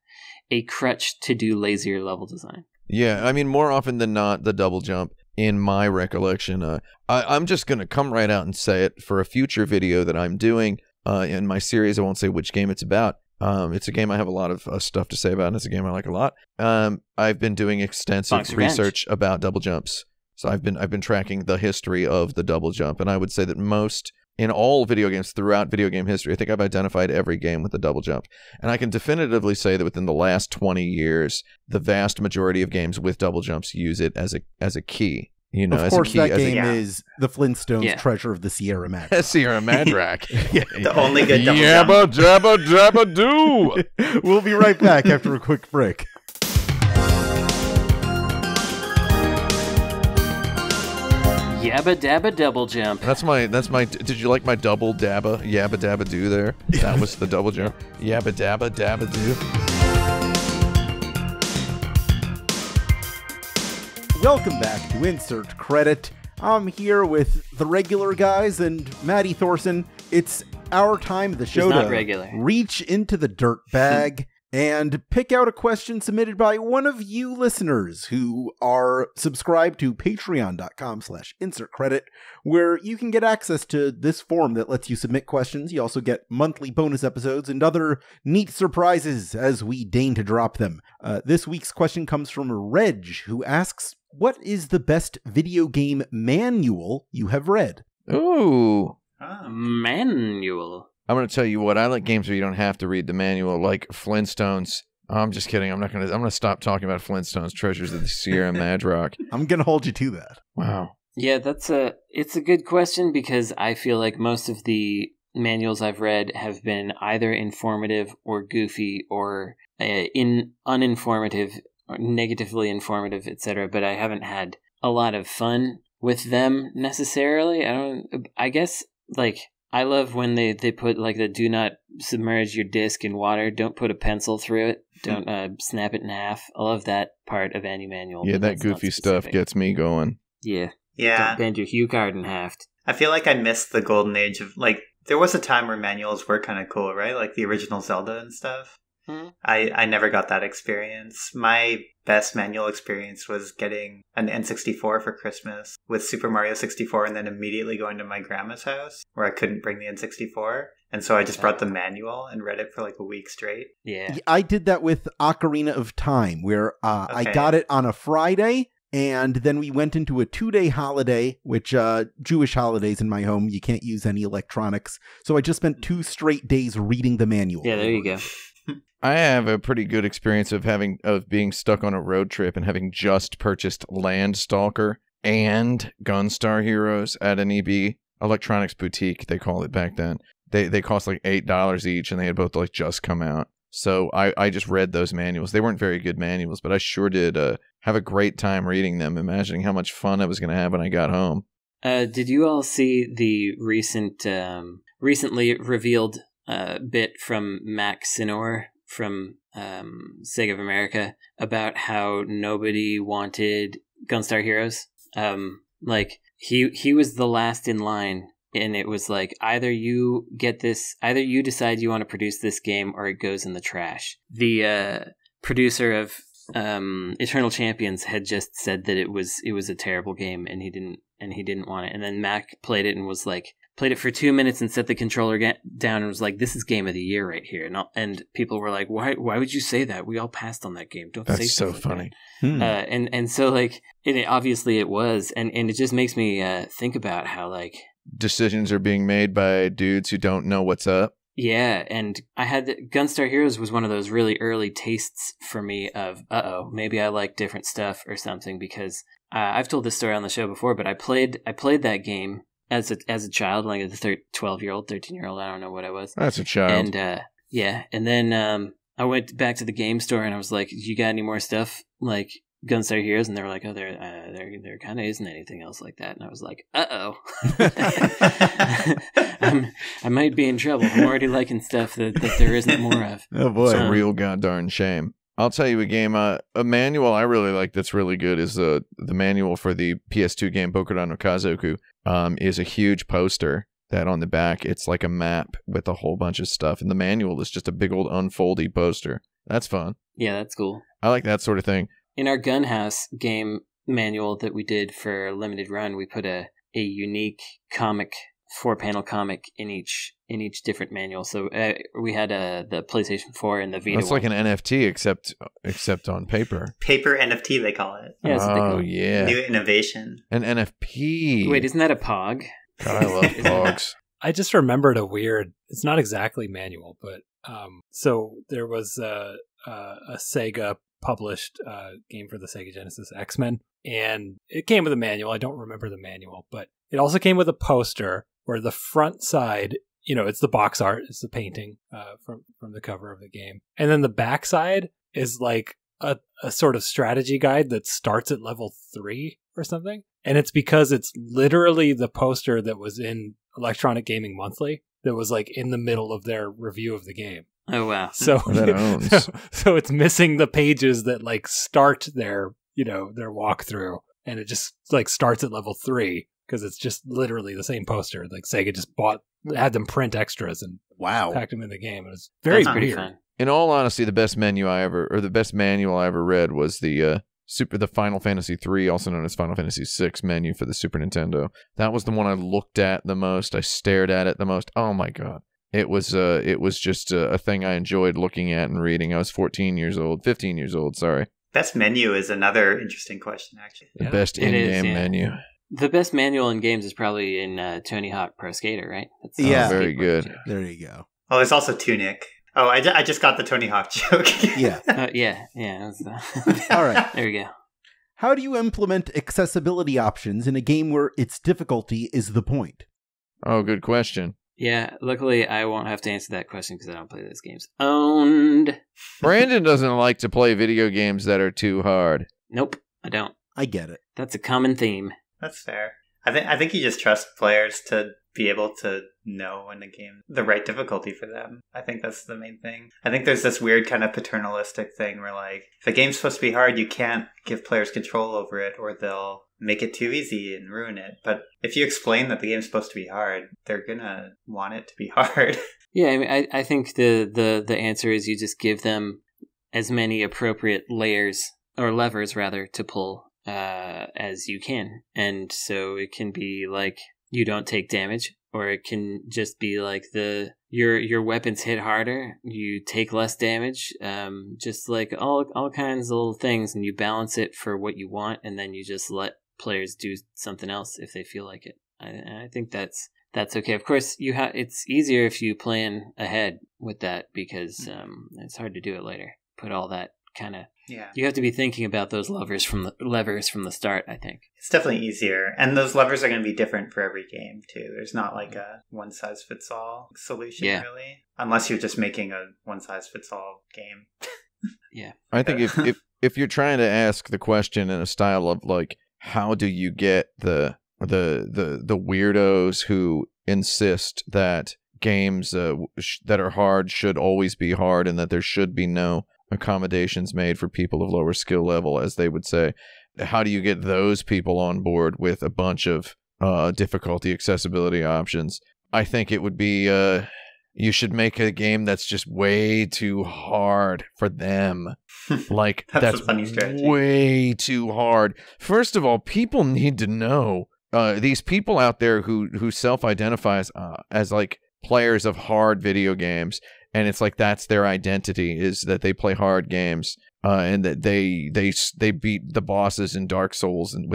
S3: crutch to do lazier level design.
S5: Yeah, I mean, more often than not, the double jump, in my recollection, I'm just gonna come right out and say it for a future video that I'm doing in my series. I won't say which game it's about. It's a game I have a lot of stuff to say about, and it's a game I like a lot. I've been doing extensive research about double jumps. So I've been tracking the history of the double jump, and I would say that in all video games throughout video game history, I think I've identified every game with a double jump. And I can definitively say that within the last 20 years, the vast majority of games with double jumps use it as a key.
S1: Of course, that game is the Flintstones Treasure of the Sierra Maddy.
S5: Sierra Madrak.
S2: The only good double
S5: jump. Jabba jabba do.
S1: We'll be right back after a quick break.
S3: Yabba dabba double jump.
S5: That's my did you like my double dabba yabba dabba do there? That was the double jump. Yabba dabba dabba do.
S1: Welcome back to Insert Credit. I'm here with the regular guys and Maddy Thorson. It's our time of the show to reach into the dirt bag and pick out a question submitted by one of you listeners who are subscribed to patreon.com/insertcredit, where you can get access to this form that lets you submit questions. You also get monthly bonus episodes and other neat surprises as we deign to drop them. This week's question comes from Reg, who asks, what is the best video game manual you have read?
S5: Ooh.
S3: Manual.
S5: I'm going to tell you what, I like games where you don't have to read the manual, like Flintstones. I'm just kidding. I'm going to stop talking about Flintstones, Treasures of the Sierra Madrak.
S1: I'm going to hold you to that.
S5: Wow.
S3: Yeah, it's a good question, because I feel like most of the manuals I've read have been either informative or goofy or uninformative or negatively informative, etc. But I haven't had a lot of fun with them necessarily. I guess like I love when they put like the do not submerge your disc in water, don't put a pencil through it, don't snap it in half. I love that part of any manual.
S5: Yeah, that goofy stuff gets me going.
S3: Yeah.
S2: Yeah.
S3: Don't bend your hue card in half.
S2: I feel like I missed the golden age of, like, there was a time where manuals were kind of cool, right? Like the original Zelda and stuff. I never got that experience. My best manual experience was getting an N64 for Christmas with Super Mario 64 and then immediately going to my grandma's house where I couldn't bring the N64. And so I just brought the manual and read it for like a week straight.
S3: Yeah.
S1: I did that with Ocarina of Time, where I got it on a Friday, and then we went into a 2-day holiday, which Jewish holidays in my home, you can't use any electronics. So I just spent 2 straight days reading the manual.
S3: Yeah, there you go.
S5: I have a pretty good experience of being stuck on a road trip and having just purchased Landstalker and Gunstar Heroes at an EB electronics boutique, they call it back then. They cost like $8 each, and they had both like just come out. So I just read those manuals. They weren't very good manuals, but I sure did have a great time reading them, imagining how much fun I was going to have when I got home.
S3: Did you all see the recently revealed bit from Mac Sinor from Sega of America about how nobody wanted Gunstar Heroes? Like he was the last in line, and it was like, either you decide you want to produce this game or it goes in the trash. The producer of Eternal Champions had just said that it was a terrible game, and he didn't want it. And then Mac played it and was like, played it for 2 minutes and set the controller down and was like, "This is game of the year right here." And people were like, "Why would you say that? We all passed on that game. Don't say
S5: so
S3: something
S5: funny."
S3: Like and so like, obviously it was, and it just makes me think about how like
S5: decisions are being made by dudes who don't know what's up.
S3: Yeah, and I had Gunstar Heroes was one of those really early tastes for me of, maybe I like different stuff or something, because I've told this story on the show before, but I played that game as a child, like a 12-year-old, 13-year-old, I don't know what I was.
S5: That's a child.
S3: And and then I went back to the game store and I was like, "You got any more stuff like Gunstar Heroes?" And they were like, "Oh, there kind of isn't anything else like that." And I was like, I might be in trouble. I'm already liking stuff that there isn't more of.
S5: Oh boy, it's a real goddamn shame. I'll tell you a game, a manual I really like that's really good is the manual for the PS2 game Bokudan no Kazoku. Is a huge poster that on the back, it's like a map with a whole bunch of stuff, and the manual is just a big old unfoldy poster. That's fun. Yeah,
S3: that's cool.
S5: I like that sort of thing.
S3: In our Gunhouse game manual that we did for limited run, we put a unique comic, 4-panel comic in each different manual. So we had the PlayStation 4 and the Vita.
S5: That's like an NFT, except on paper.
S2: Paper NFT, they call it.
S3: Yeah,
S5: oh yeah,
S2: new innovation.
S5: An NFP.
S3: Wait, isn't that a POG?
S5: God, I love POGs.
S4: I just remembered a weird. It's not exactly manual, but so there was a Sega published game for the Sega Genesis, X-Men, and it came with a manual. I don't remember the manual, but it also came with a poster where the front side, it's the box art, it's the painting from the cover of the game, and then the back side is like a sort of strategy guide that starts at level 3 or something, and it's because it's literally the poster that was in Electronic Gaming Monthly that was like in the middle of their review of the game.
S3: Oh wow!
S4: So
S5: that owns.
S4: So it's missing the pages that like start their walkthrough, and it just like starts at level 3 because it's just literally the same poster. Like Sega just had them print extras and packed them in the game. It was very weird.
S3: Fun.
S5: In all honesty, the best manual I ever read was the Final Fantasy III, also known as Final Fantasy VI menu for the Super Nintendo. That was the one I looked at the most. I stared at it the most. Oh my god. It was just a thing I enjoyed looking at and reading. I was 15 years old, sorry.
S2: Best menu is another interesting question, actually.
S5: The best in-game menu.
S3: The best manual in games is probably in Tony Hawk Pro Skater, right?
S1: That's
S5: very good.
S3: Joke.
S1: There you go.
S2: Oh, there's also Tunic. Oh, I just got the Tony Hawk joke.
S1: Yeah.
S3: Yeah.
S1: All right.
S3: There you go.
S1: How do you implement accessibility options in a game where its difficulty is the point?
S5: Oh, good question.
S3: Yeah, luckily I won't have to answer that question because I don't play those games. Owned.
S5: Brandon doesn't like to play video games that are too hard.
S3: Nope, I don't.
S1: I get it.
S3: That's a common theme.
S2: That's fair. I think you just trust players to be able to know in a game the right difficulty for them. I think that's the main thing. I think there's this weird kind of paternalistic thing where like, if a game's supposed to be hard, you can't give players control over it or they'll make it too easy and ruin it. But if you explain that the game's supposed to be hard, they're gonna want it to be hard.
S3: Yeah, I mean, I think the answer is you just give them as many appropriate layers, or levers rather, to pull as you can. And so it can be like you don't take damage, or it can just be like your weapons hit harder, you take less damage, just like all kinds of little things, and you balance it for what you want, and then you just let players do something else if they feel like it. I think that's okay. Of course, it's easier if you plan ahead with that, because it's hard to do it later. Put all that kind of...
S2: Yeah.
S3: You have to be thinking about those levers from the start, I think.
S2: It's definitely easier. And those levers are going to be different for every game, too. There's not like a one-size-fits-all solution, really. Unless you're just making a one-size-fits-all game.
S5: Yeah. I think if you're trying to ask the question in a style of, like, how do you get the weirdos who insist that games that are hard should always be hard, and that there should be no accommodations made for people of lower skill level, as they would say, how do you get those people on board with a bunch of difficulty accessibility options? I think it would be you should make a game that's just way too hard for them. Like that's
S2: a funny strategy.
S5: Way too hard. First of all, people need to know, these people out there who self-identify as like players of hard video games, and it's like that's their identity, is that they play hard games, and that they beat the bosses in Dark Souls, and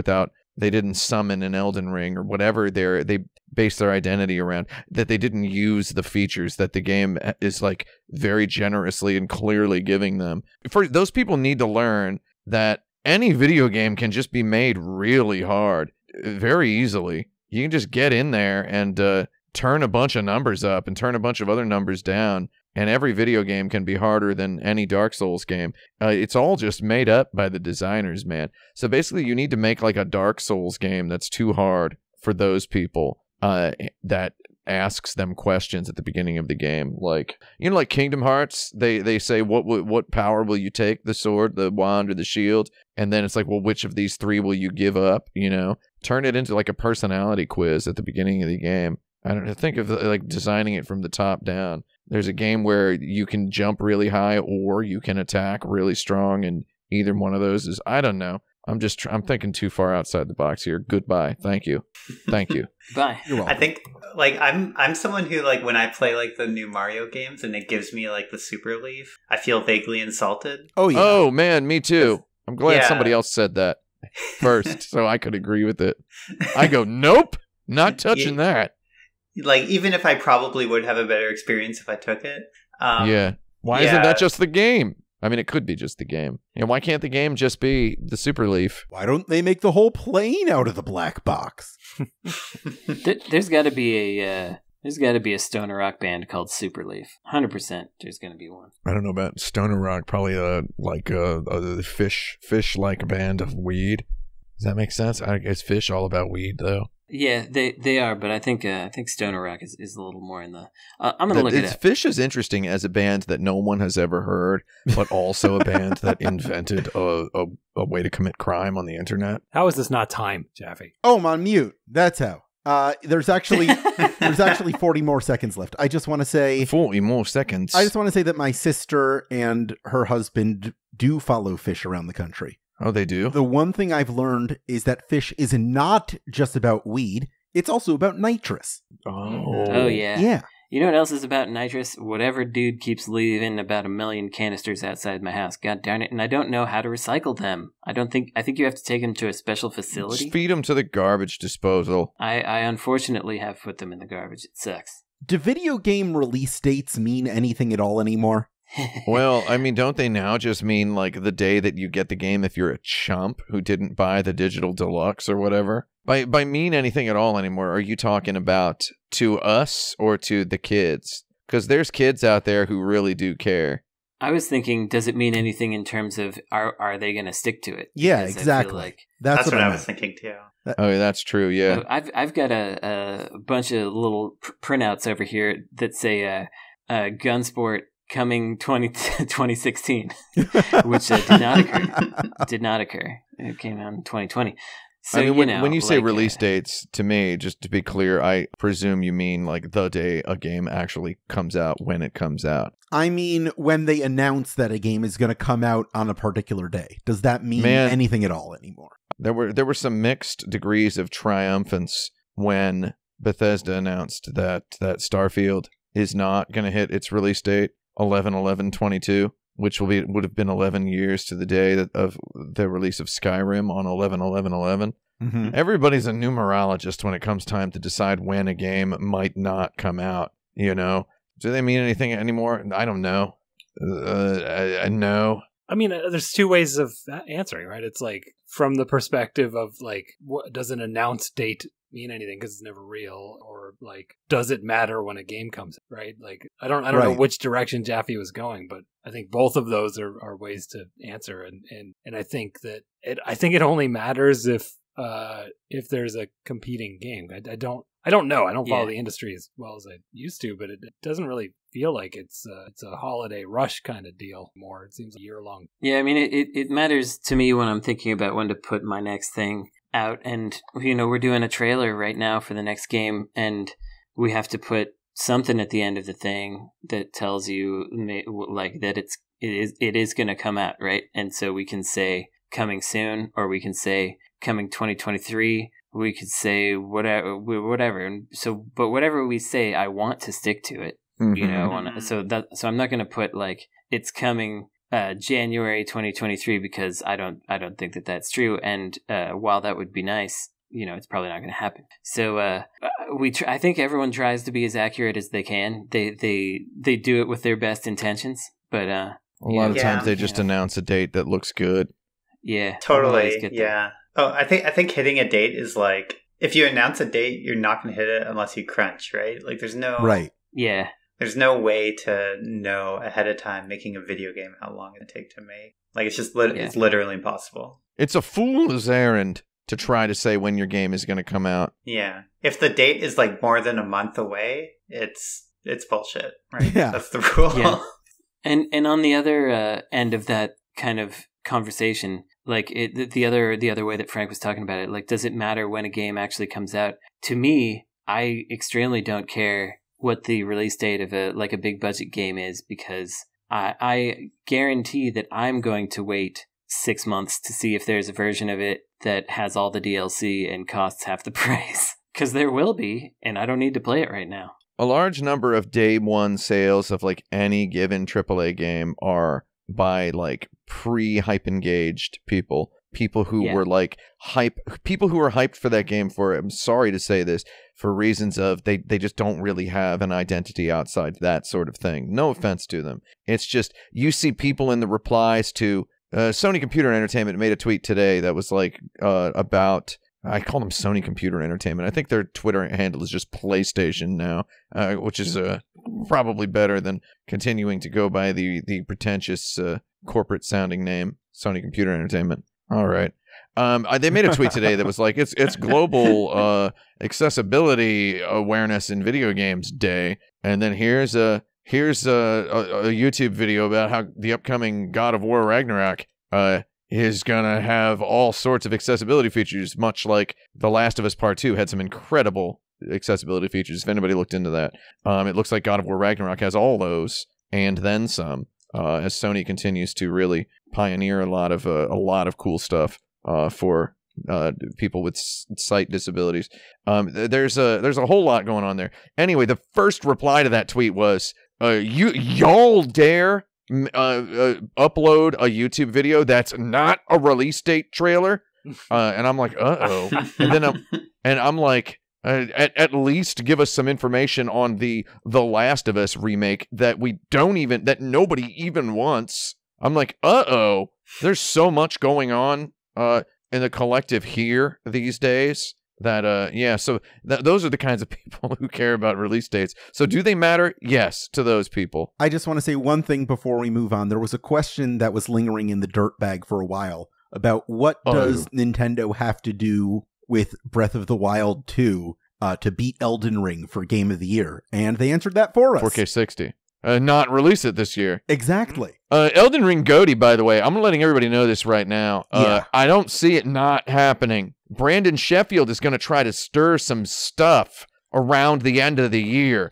S5: they didn't summon an Elden Ring or whatever they base their identity around, that they didn't use the features that the game is like very generously and clearly giving them. For those people need to learn that any video game can just be made really hard very easily. You can just get in there and turn a bunch of numbers up and turn a bunch of other numbers down, and every video game can be harder than any Dark Souls game. It's all just made up by the designers, man. So basically you need to make like a Dark Souls game that's too hard for those people, that asks them questions at the beginning of the game. Like, you know, like Kingdom Hearts, they say, what power will you take? The sword, the wand, or the shield? And then it's like, well, which of these three will you give up? You know, turn it into like a personality quiz at the beginning of the game. I don't think of like designing it from the top down. There's a game where you can jump really high or you can attack really strong, and either one of those is, I don't know. I'm thinking too far outside the box here. Goodbye. Thank you.
S3: Bye.
S1: You're welcome.
S2: I think like I'm someone who, like, when I play like the new Mario games and it gives me like the super leaf, I feel vaguely insulted.
S1: Oh yeah.
S5: Oh man, me too. I'm glad
S2: Yeah.
S5: somebody else said that first, so I could agree with it. I go, nope, not touching that.
S2: Like, even if I probably would have a better experience if I took it.
S5: Yeah. Why isn't that just the game? I mean, it could be just the game. And why can't the game just be the Super Leaf?
S1: Why don't they make the whole plane out of the black box?
S3: There's got to be a stoner rock band called Superleaf. 100%. There's going to be one.
S5: I don't know about stoner rock. Probably like a fish-like band of weed. Does that make sense? Is Fish all about weed though?
S3: Yeah, they are, but I think stoner rock is a little more in the. I'm gonna look at it.
S5: Fish is interesting as a band that no one has ever heard, but also a band that invented a way to commit crime on the internet.
S4: How is this not time, Jaffe?
S1: Oh, I'm on mute. That's how. There's actually 40 more seconds left. I just want to say
S5: 40 more seconds.
S1: I just want to say that my sister and her husband do follow Fish around the country.
S5: Oh, they do?
S1: The one thing I've learned is that Fish is not just about weed. It's also about nitrous.
S3: Oh, yeah.
S1: Yeah.
S3: You know what else is about nitrous? Whatever dude keeps leaving about 1 million canisters outside my house. God darn it. And I don't know how to recycle them. I think you have to take them to a special facility.
S5: Just feed them to the garbage disposal.
S3: I unfortunately have put them in the garbage. It sucks.
S1: Do video game release dates mean anything at all anymore?
S5: Well, I mean, don't they now just mean like the day that you get the game if you're a chump who didn't buy the digital deluxe or whatever? By mean anything at all anymore, are you talking about to us or to the kids? Because there's kids out there who really do care.
S3: I was thinking, does it mean anything in terms of are they going to stick to it?
S1: Yeah,
S3: Because
S1: exactly.
S3: like
S1: That's what
S2: I
S1: I
S2: was thinking too.
S5: Oh, that's true, yeah.
S3: I've got a bunch of little printouts over here that say Gunsport coming 2016, which did not occur. It came out in 2020. So,
S5: I mean, when you say
S3: like,
S5: release dates, to me, just to be clear, I presume you mean like the day a game actually comes out, when it comes out.
S1: I mean, when they announce that a game is going to come out on a particular day. Does that mean anything at all anymore?
S5: There were some mixed degrees of triumphance when Bethesda announced that Starfield is not going to hit its release date 11/11/22, which would have been 11 years to the day of the release of Skyrim on 11/11/11.
S1: Mm-hmm.
S5: Everybody's a numerologist when it comes time to decide when a game might not come out. You know, do they mean anything anymore? I don't know. No.
S4: I mean, there's two ways of answering, right? It's like from the perspective of like, what does an announced date mean anything because it's never real, or like, does it matter when a game comes out, right? Like, I don't know which direction Jaffe was going, but I think both of those are ways to answer, and I think that it only matters if there's a competing game. I don't know. I don't follow the industry as well as I used to, but it doesn't really feel like it's a holiday rush kind of deal more. It seems a year long.
S3: Yeah, I mean, it matters to me when I'm thinking about when to put my next thing out. And, we're doing a trailer right now for the next game, and we have to put something at the end of the thing that tells you like that it is going to come out, right? And so we can say coming soon, or we can say coming 2023. We could say whatever. And so, but whatever we say, I want to stick to it.
S5: Mm-hmm.
S3: So I'm not going to put like it's coming January 2023 because I don't think that that's true. And while that would be nice, it's probably not going to happen. So I think everyone tries to be as accurate as they can. They do it with their best intentions, but a
S5: lot of times they just announce a date that looks good.
S3: Yeah,
S2: totally. Yeah. Oh, I think hitting a date is like, if you announce a date, you're not going to hit it unless you crunch, right? Like, there's no
S3: Yeah.
S2: There's no way to know ahead of time making a video game how long it take to make. Like, it's just it's literally impossible.
S5: It's a fool's errand to try to say when your game is going to come out.
S2: Yeah. If the date is like more than a month away, it's bullshit, right?
S1: Yeah.
S2: That's the rule.
S3: Yeah. And on the other end of that kind of conversation, like the other way that Frank was talking about it, like, does it matter when a game actually comes out? To me, I extremely don't care what the release date of a big budget game is, because I guarantee that I'm going to wait 6 months to see if there's a version of it that has all the DLC and costs half the price. Because there will be, and I don't need to play it right now.
S5: A large number of day one sales of like any given AAA game are by like pre-hype engaged people who were like people who were hyped for that game for, I'm sorry to say this, for reasons of they just don't really have an identity outside that sort of thing. No offense to them. It's just, you see people in the replies to Sony Computer Entertainment made a tweet today that was like about, I call them Sony Computer Entertainment. I think their Twitter handle is just PlayStation now, which is probably better than continuing to go by the pretentious corporate sounding name, Sony Computer Entertainment. All right. They made a tweet today that was like, it's global accessibility awareness in video games day, and then here's a YouTube video about how the upcoming God of War Ragnarok is gonna have all sorts of accessibility features, much like The Last of Us Part 2 had some incredible accessibility features. If anybody looked into that, it looks like God of War Ragnarok has all those and then some. As Sony continues to really pioneer a lot of cool stuff for people with sight disabilities. There's a whole lot going on there. Anyway, the first reply to that tweet was, y'all dare upload a YouTube video that's not a release date trailer? And I'm like, uh-oh. And I'm like, at least give us some information on the Last of Us remake that that nobody even wants. I'm like, uh-oh, there's so much going on in the collective here these days that, so those are the kinds of people who care about release dates. So do they matter? Yes, to those people.
S1: I just want to say one thing before we move on. There was a question that was lingering in the dirt bag for a while about what does Nintendo have to do with Breath of the Wild 2 to beat Elden Ring for Game of the Year, and they answered that for us.
S5: 4K60. Not release it this year.
S1: Exactly.
S5: Elden Ring Goaty, by the way, I'm letting everybody know this right now.
S1: Yeah.
S5: I don't see it not happening. Brandon Sheffield is going to try to stir some stuff around the end of the year.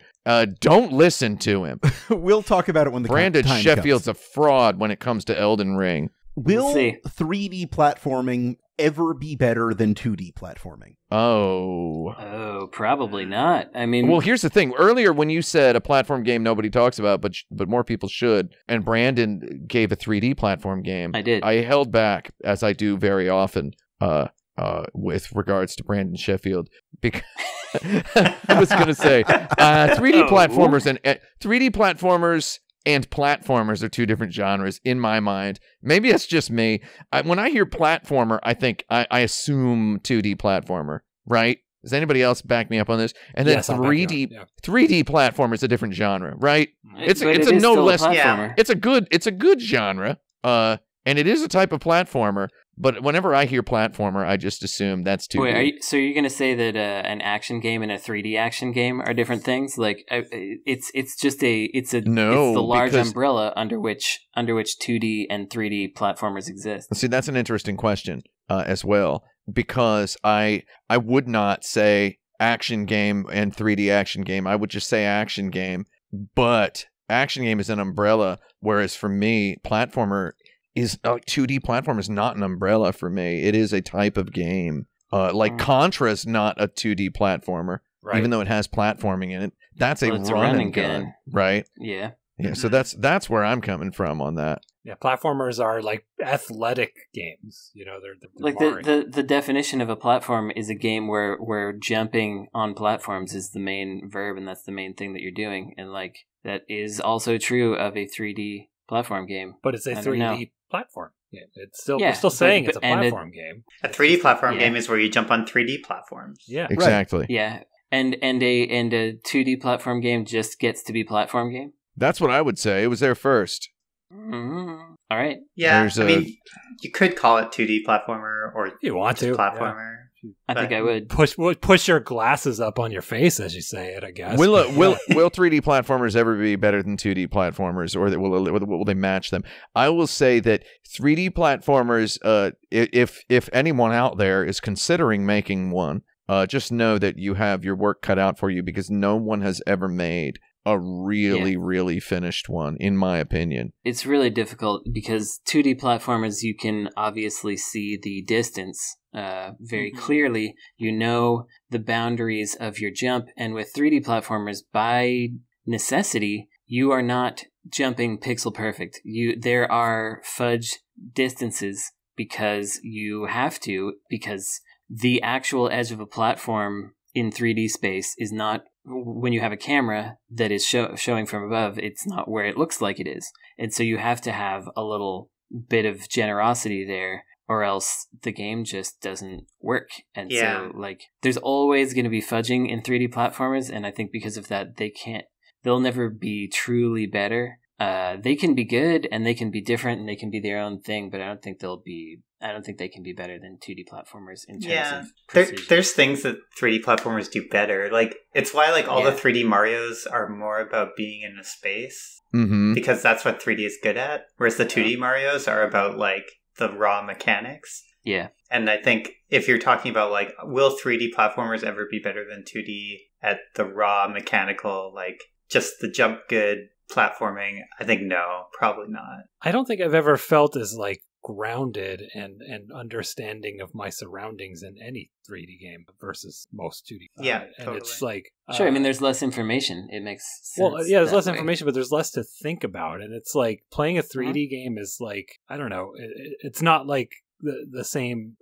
S5: Don't listen to him.
S1: We'll talk about it when the
S5: Brandon
S1: time
S5: Sheffield's
S1: comes.
S5: a fraud when it comes to Elden Ring.
S1: Will
S3: see.
S1: 3D platforming ever be better than 2D platforming?
S3: Oh, probably not. I mean,
S5: Well, here's the thing. Earlier, when you said a platform game nobody talks about, but more people should, and Brandon gave a 3D platform game,
S3: I did.
S5: I held back, as I do very often, with regards to Brandon Sheffield, because I was going to say 3D platformers and 3D platformers and platformers are two different genres in my mind. Maybe it's just me. When I hear platformer, I think I assume 2D platformer, right? Does anybody else back me up on this? And then
S4: Yes, I'll back you up,
S5: 3D
S4: yeah.
S5: 3D platformer is a different genre, right? It's
S3: but
S5: a
S3: it is
S5: no
S3: still a
S5: less
S3: platformer.
S5: it's a good genre. And it is a type of platformer. But whenever I hear platformer, I just assume that's 2D.
S3: Wait, so you're going to say that an action game and a 3D action game are different things? Like it's the large
S5: because-
S3: umbrella under which 2D and 3D platformers exist.
S5: See, that's an interesting question as well, because I would not say action game and 3D action game. I would just say action game, but action game is an umbrella, whereas for me, platformer is 2D platform is not an umbrella for me. It is a type of game. Contra is not a 2D platformer,
S4: Right.
S5: even though it has platforming in it. That's a
S3: Well, it's a
S5: run
S3: run
S5: and
S3: and
S5: gun,
S3: gun.
S5: right?
S3: Yeah.
S5: Yeah, so that's where I'm coming from on that.
S4: Yeah, platformers are like athletic games. You know, they're
S3: Like
S4: boring.
S3: the definition of a platform is a game where jumping on platforms is the main verb, and that's the main thing that you're doing. And like that is also true of a 3D platform game.
S4: But it's a
S3: I don't know.
S4: 3D platform. Yeah, it's still
S3: Yeah,
S4: we're still saying
S3: but-
S4: it's a
S3: and it-
S4: platform game.
S2: A 3D platform
S3: Yeah.
S2: game is where you jump on 3D platforms.
S4: Yeah,
S5: Exactly.
S3: Yeah. And a 2D platform game just gets to be platform game.
S5: That's what I would say. It was there first.
S3: Mm-hmm. All right.
S2: Yeah,
S5: There's
S2: I
S5: a-
S2: mean, you could call it 2D platformer or
S4: you want to
S2: platformer.
S3: I think I would.
S4: push your glasses up on your face as you say it. I guess.
S5: Will 3D platformers ever be better than 2D platformers, or will they match them? I will say that 3D platformers, if anyone out there is considering making one, just know that you have your work cut out for you, because no one has ever made a really finished one, in my opinion.
S3: It's really difficult because 2D platformers, you can obviously see the distance very clearly. You know the boundaries of your jump. And with 3D platformers, by necessity, you are not jumping pixel perfect. There are fudge distances because you have to, because the actual edge of a platform in 3D space is not, when you have a camera that is showing from above, it's not where it looks like it is. And so you have to have a little bit of generosity there, or else the game just doesn't work. And
S2: Yeah.
S3: so like there's always going to be fudging in 3D platformers, and I think because of that they'll never be truly better. They can be good and they can be different and they can be their own thing, but I don't think they can be better than 2D platformers in terms of precision.
S2: There's things that 3D platformers do better. Like, it's why like all the 3D Marios are more about being in a space, because that's what 3D is good at, whereas the 2D Marios are about like the raw mechanics.
S3: Yeah.
S2: And I think if you're talking about like, will 3D platformers ever be better than 2D at the raw mechanical, like just the jump good platforming, I think no, probably not.
S4: I don't think I've ever felt as like grounded and understanding of my surroundings in any 3D game versus most 2D.
S2: Yeah,
S4: and
S2: totally.
S4: it's like
S3: Sure, I mean, there's less information. It makes sense.
S4: well, yeah, there's
S3: that
S4: less
S3: way.
S4: information, but there's less to think about, and it's like playing a 3D game is like, I don't know, it's not like the same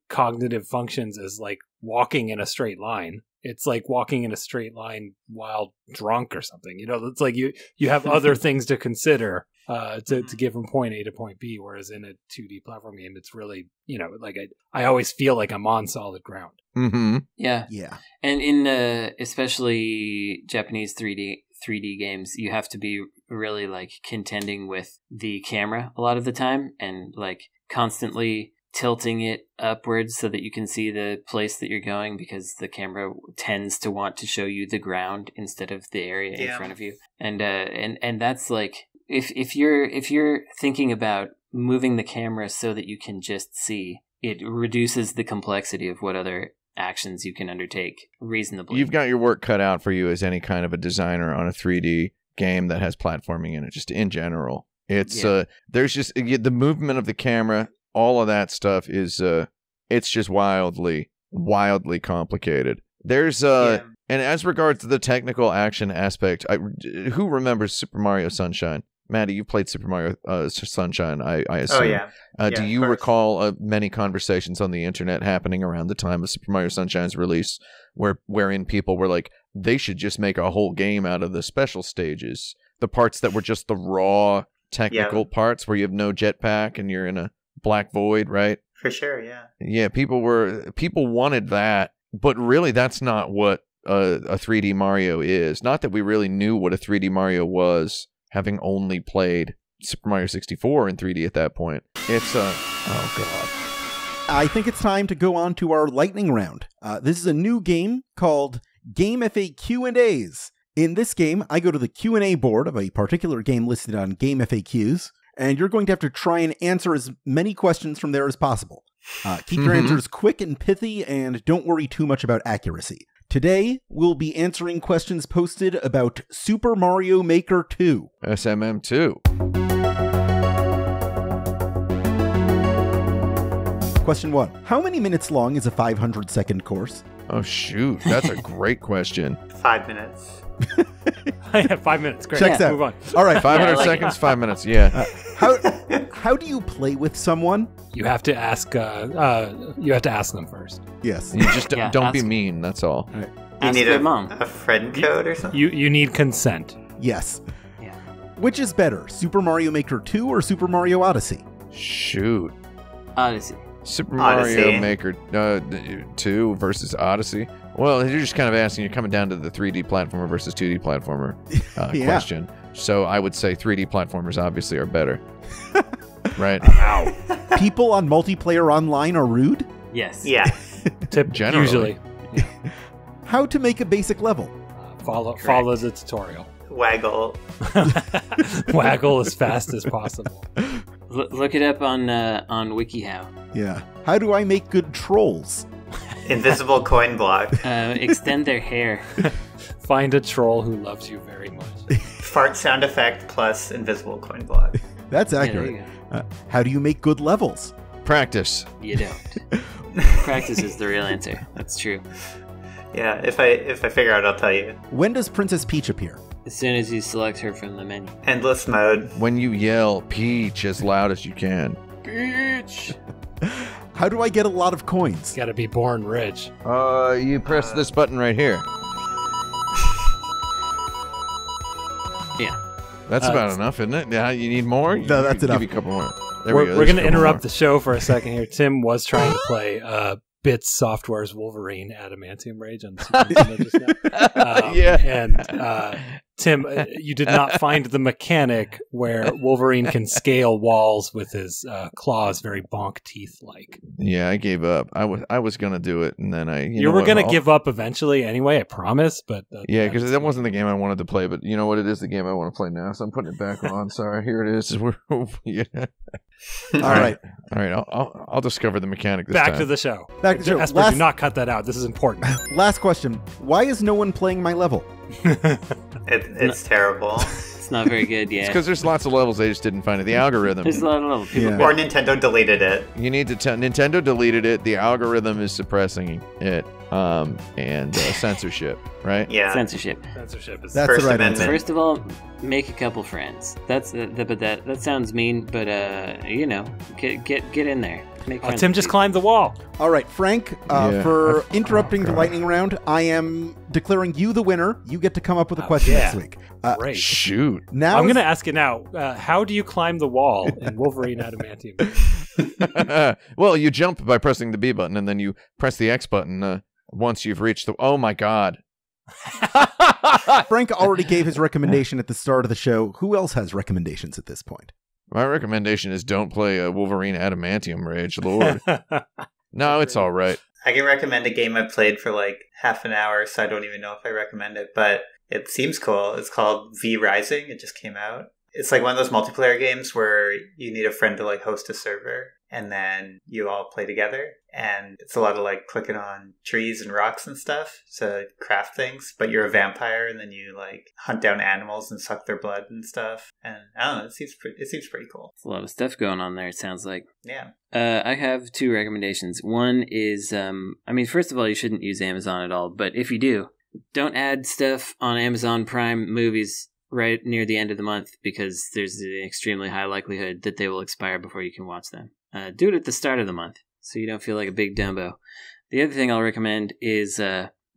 S4: cognitive functions as like walking in a straight line. It's like walking in a straight line while drunk or something. You know, it's like you have other things to consider to get from point A to point B. Whereas in a 2D platform game, it's really, you know, like I always feel like I'm on solid ground.
S5: Mm-hmm.
S3: Yeah.
S1: Yeah.
S3: And in especially Japanese 3D games, you have to be really like contending with the camera a lot of the time and like constantly tilting it upwards so that you can see the place that you're going, because the camera tends to want to show you the ground instead of the area in front of you. And that's like if you're thinking about moving the camera so that you can just see, it reduces the complexity of what other actions you can undertake reasonably.
S5: You've got your work cut out for you as any kind of a designer on a 3D game that has platforming in it, just in general. It's there's just the movement of the camera, all of that stuff is it's just wildly complicated. There's and as regards to the technical action aspect, who remembers Super Mario Sunshine? Maddy, you played Super Mario Sunshine, I assume.
S2: Oh, yeah.
S5: Do you recall many conversations on the internet happening around the time of Super Mario Sunshine's release wherein people were like, they should just make a whole game out of the special stages, the parts that were just the raw technical parts where you have no jetpack and you're in a black void, right?
S2: For sure, yeah.
S5: Yeah, people wanted that, but really that's not what a 3D Mario is. Not that we really knew what a 3D Mario was, having only played Super Mario 64 in 3D at that point. It's oh god.
S1: I think it's time to go on to our lightning round. This is a new game called GameFAQ&As. In this game, I go to the Q&A board of a particular game listed on GameFAQs, and you're going to have to try and answer as many questions from there as possible. Keep your answers quick and pithy, and don't worry too much about accuracy. Today, we'll be answering questions posted about Super Mario Maker 2.
S5: SMM2.
S1: Question 1. How many minutes long is a 500-second course?
S5: Oh, shoot. That's a great question.
S2: 5 minutes.
S4: Yeah, 5 minutes. Great.
S1: Checks out.
S4: Move on.
S1: All right.
S5: 500 seconds, 5 minutes. Yeah.
S1: How do you play with someone?
S4: You have to ask. You have to ask them first.
S1: Yes.
S5: You just don't be
S3: ask-
S5: mean. That's all.
S2: You
S3: Ask
S2: need
S3: their mom.
S2: a friend code or something?
S4: You need consent.
S1: Yes.
S3: Yeah.
S1: Which is better, Super Mario Maker 2 or Super Mario Odyssey?
S5: Shoot.
S3: Odyssey.
S5: Super
S2: Odyssey.
S5: Mario Maker 2 versus Odyssey. Well, you're just kind of asking. You're coming down to the 3D platformer versus 2D platformer question. So I would say 3D platformers obviously are better. Right?
S1: Wow. People on multiplayer online are rude?
S3: Yes.
S2: Yeah.
S4: Tip
S5: Generally.
S4: usually
S1: How to make a basic level?
S4: follow the tutorial.
S2: Waggle.
S4: Waggle as fast as possible.
S3: Look it up on WikiHow.
S1: Yeah. How do I make good trolls?
S2: Invisible coin block.
S3: Extend their hair.
S4: Find a troll who loves you very much.
S2: Fart sound effect plus invisible coin block.
S1: That's
S3: Yeah,
S1: accurate.
S3: there you
S1: How do you make good levels?
S5: Practice.
S3: You don't. Practice is the real answer. That's true.
S2: Yeah, if I figure out, I'll tell you.
S1: When does Princess Peach appear?
S3: As soon as you select her from the menu.
S2: Endless mode.
S5: When you yell Peach as loud as you can.
S3: Bitch.
S1: How do I get a lot of coins?
S4: Got to be born rich.
S5: You press this button right here.
S3: Yeah.
S5: That's about enough, isn't it? Yeah, you need more?
S1: No, that's enough.
S5: Give you a couple more. There we go.
S4: We're
S5: There's
S4: going
S5: a
S4: to
S5: couple
S4: interrupt
S5: more.
S4: the show for a second here. Tim was trying to play Bits Software's Wolverine Adamantium Rage on the Super Nintendo just now.
S5: Yeah.
S4: And Tim, you did not find the mechanic where Wolverine can scale walls with his claws, very bonk teeth like.
S5: Yeah, I gave up. I was gonna do it, and then
S4: You were going to give up eventually anyway, I promise. But
S5: Yeah, because that wasn't the game I wanted to play. But you know what? It is the game I want to play now, so I'm putting it back on. Sorry, here it is. Yeah.
S1: All right.
S5: All right. I'll discover the mechanic this
S4: back
S5: time.
S4: to the show.
S1: Back to the show.
S4: Esper, do not cut that out. This is important.
S1: Last question. Why is no one playing my level?
S2: It's terrible.
S3: It's not very good, yeah.
S5: It's because there's lots of levels they just didn't find it. The algorithm.
S3: There's a lot of little people.
S1: Yeah.
S2: Or Nintendo deleted it.
S5: You need to tell Nintendo deleted it. The algorithm is suppressing it. And censorship, right?
S2: Yeah.
S3: Censorship.
S4: Censorship is
S1: That's
S2: First
S1: the right
S2: Amendment.
S1: answer.
S3: First of all, make a couple friends. That's but that sounds mean, but you know, get in there. Make friends
S4: Tim
S3: with
S4: just
S3: people.
S4: climbed the wall.
S1: All right, Frank,
S5: Yeah.
S1: for interrupting the
S5: God.
S1: lightning round, I am declaring you the winner. You get to come up with a question
S4: yeah.
S1: next week.
S4: Great.
S5: Shoot.
S1: Now
S4: I'm
S1: is-
S4: going to ask you now. How do you climb the wall in Wolverine Adamantium?
S5: Well, you jump by pressing the B button, and then you press the X button once you've reached the. Oh my God.
S1: Frank already gave his recommendation at the start of the show. Who else has recommendations at this point?
S5: My recommendation is don't play a Wolverine Adamantium Rage, Lord. No, it's all right.
S2: I can recommend a game I played for like half an hour, so I don't even know if I recommend it, but it seems cool. It's called V Rising. It just came out. It's like one of those multiplayer games where you need a friend to like host a server. and then you all play together. And it's a lot of like clicking on trees and rocks and stuff to craft things, but you're a vampire and then you like hunt down animals and suck their blood and stuff. And I don't know, it seems pretty cool.
S3: There's a lot of stuff going on there, it sounds like.
S2: Yeah.
S3: I have 2 recommendations. One is, first of all, you shouldn't use Amazon at all, but if you do, don't add stuff on Amazon Prime movies right near the end of the month, because there's an extremely high likelihood that they will expire before you can watch them. Do it at the start of the month, so you don't feel like a big Dumbo. The other thing I'll recommend is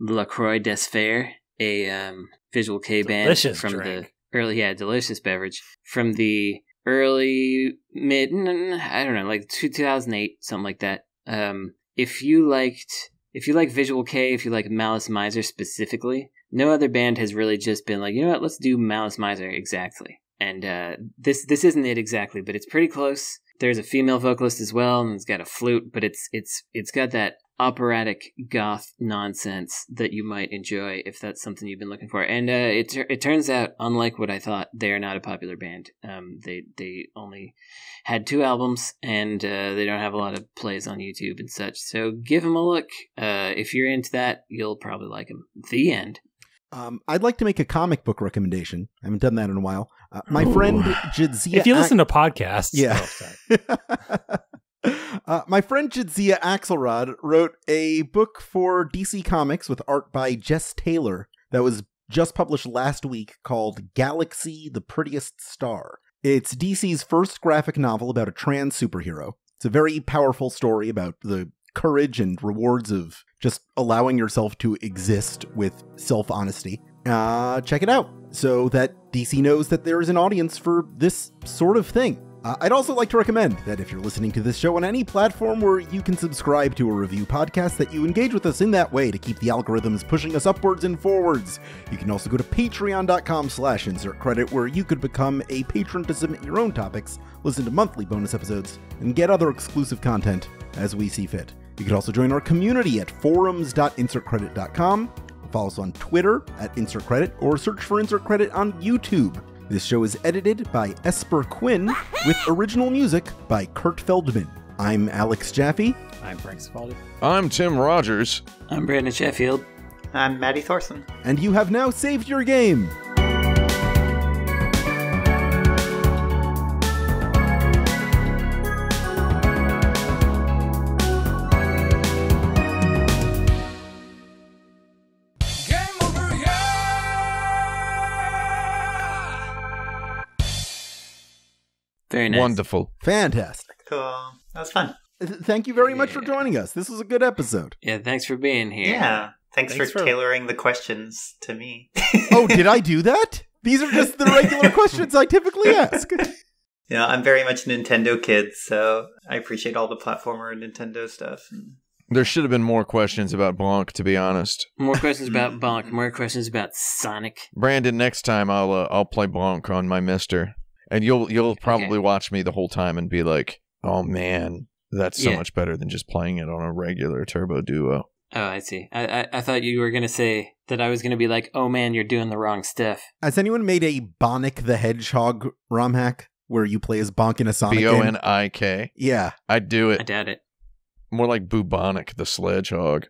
S3: La Croix des Fers, a Visual K band
S4: Delicious
S3: from
S4: drink.
S3: the early, delicious beverage from the early mid, I don't know, like 2008, something like that. If you like Visual K, if you like Malice Miser specifically, no other band has really just been like, you know what, let's do Malice Miser exactly. And this isn't it exactly, but it's pretty close. There's a female vocalist as well, and it's got a flute, but it's got that operatic goth nonsense that you might enjoy if that's something you've been looking for. And it turns out, unlike what I thought, they are not a popular band. They only had 2 albums, and they don't have a lot of plays on YouTube and such. So give them a look. If you're into that, you'll probably like them. The end.
S1: I'd like to make a comic book recommendation. I haven't done that in a while. My friend Jadzia...
S4: If you listen to podcasts...
S1: Yeah. My friend Jadzia Axelrod wrote a book for DC Comics with art by Jess Taylor that was just published last week called Galaxy, the Prettiest Star. It's DC's first graphic novel about a trans superhero. It's a very powerful story about the courage and rewards of just allowing yourself to exist with self-honesty. Check it out so that DC knows that there is an audience for this sort of thing. I'd also like to recommend that if you're listening to this show on any platform where you can subscribe to a review podcast, that you engage with us in that way to keep the algorithms pushing us upwards and forwards. You can also go to patreon.com/insertcredit, where you could become a patron to submit your own topics, listen to monthly bonus episodes, and get other exclusive content as we see fit. You can also join our community at forums.insertcredit.com, follow us on Twitter at InsertCredit, or search for Insert Credit on YouTube. This show is edited by Esper Quinn, with original music by Kurt Feldman. I'm Alex Jaffe.
S4: I'm Frank Spaldi.
S5: I'm Tim Rogers.
S3: I'm Brandon Sheffield.
S2: I'm Maddy Thorson.
S1: And you have now saved your game.
S3: Very nice.
S5: Wonderful.
S1: Fantastic.
S2: Cool. That was fun.
S1: Thank you very much for joining us. This was a good episode.
S3: Yeah, thanks for being here.
S2: Yeah. Thanks for
S4: for
S2: tailoring the questions to me.
S1: Oh, did I do that? These are just the regular questions I typically ask.
S2: Yeah, I'm very much a Nintendo kid, so I appreciate all the platformer and Nintendo stuff.
S5: There should have been more questions about Blanc, to be honest.
S3: More questions about Bonk. More questions about Sonic.
S5: Brandon, next time I'll play Blanc on my Mister, and you'll probably watch me the whole time and be like, "Oh man, that's so much better than just playing it on a regular Turbo Duo."
S3: Oh, I see. I thought you were going to say that I was going to be like, "Oh man, you're doing the wrong stuff."
S1: Has anyone made a Bonk the Hedgehog ROM hack where you play as Bonk in a Sonic game?
S5: Bonik.
S1: Yeah.
S5: I'd do
S3: I
S5: it.
S3: doubt it.
S5: More like Bubonic the Sledgehog.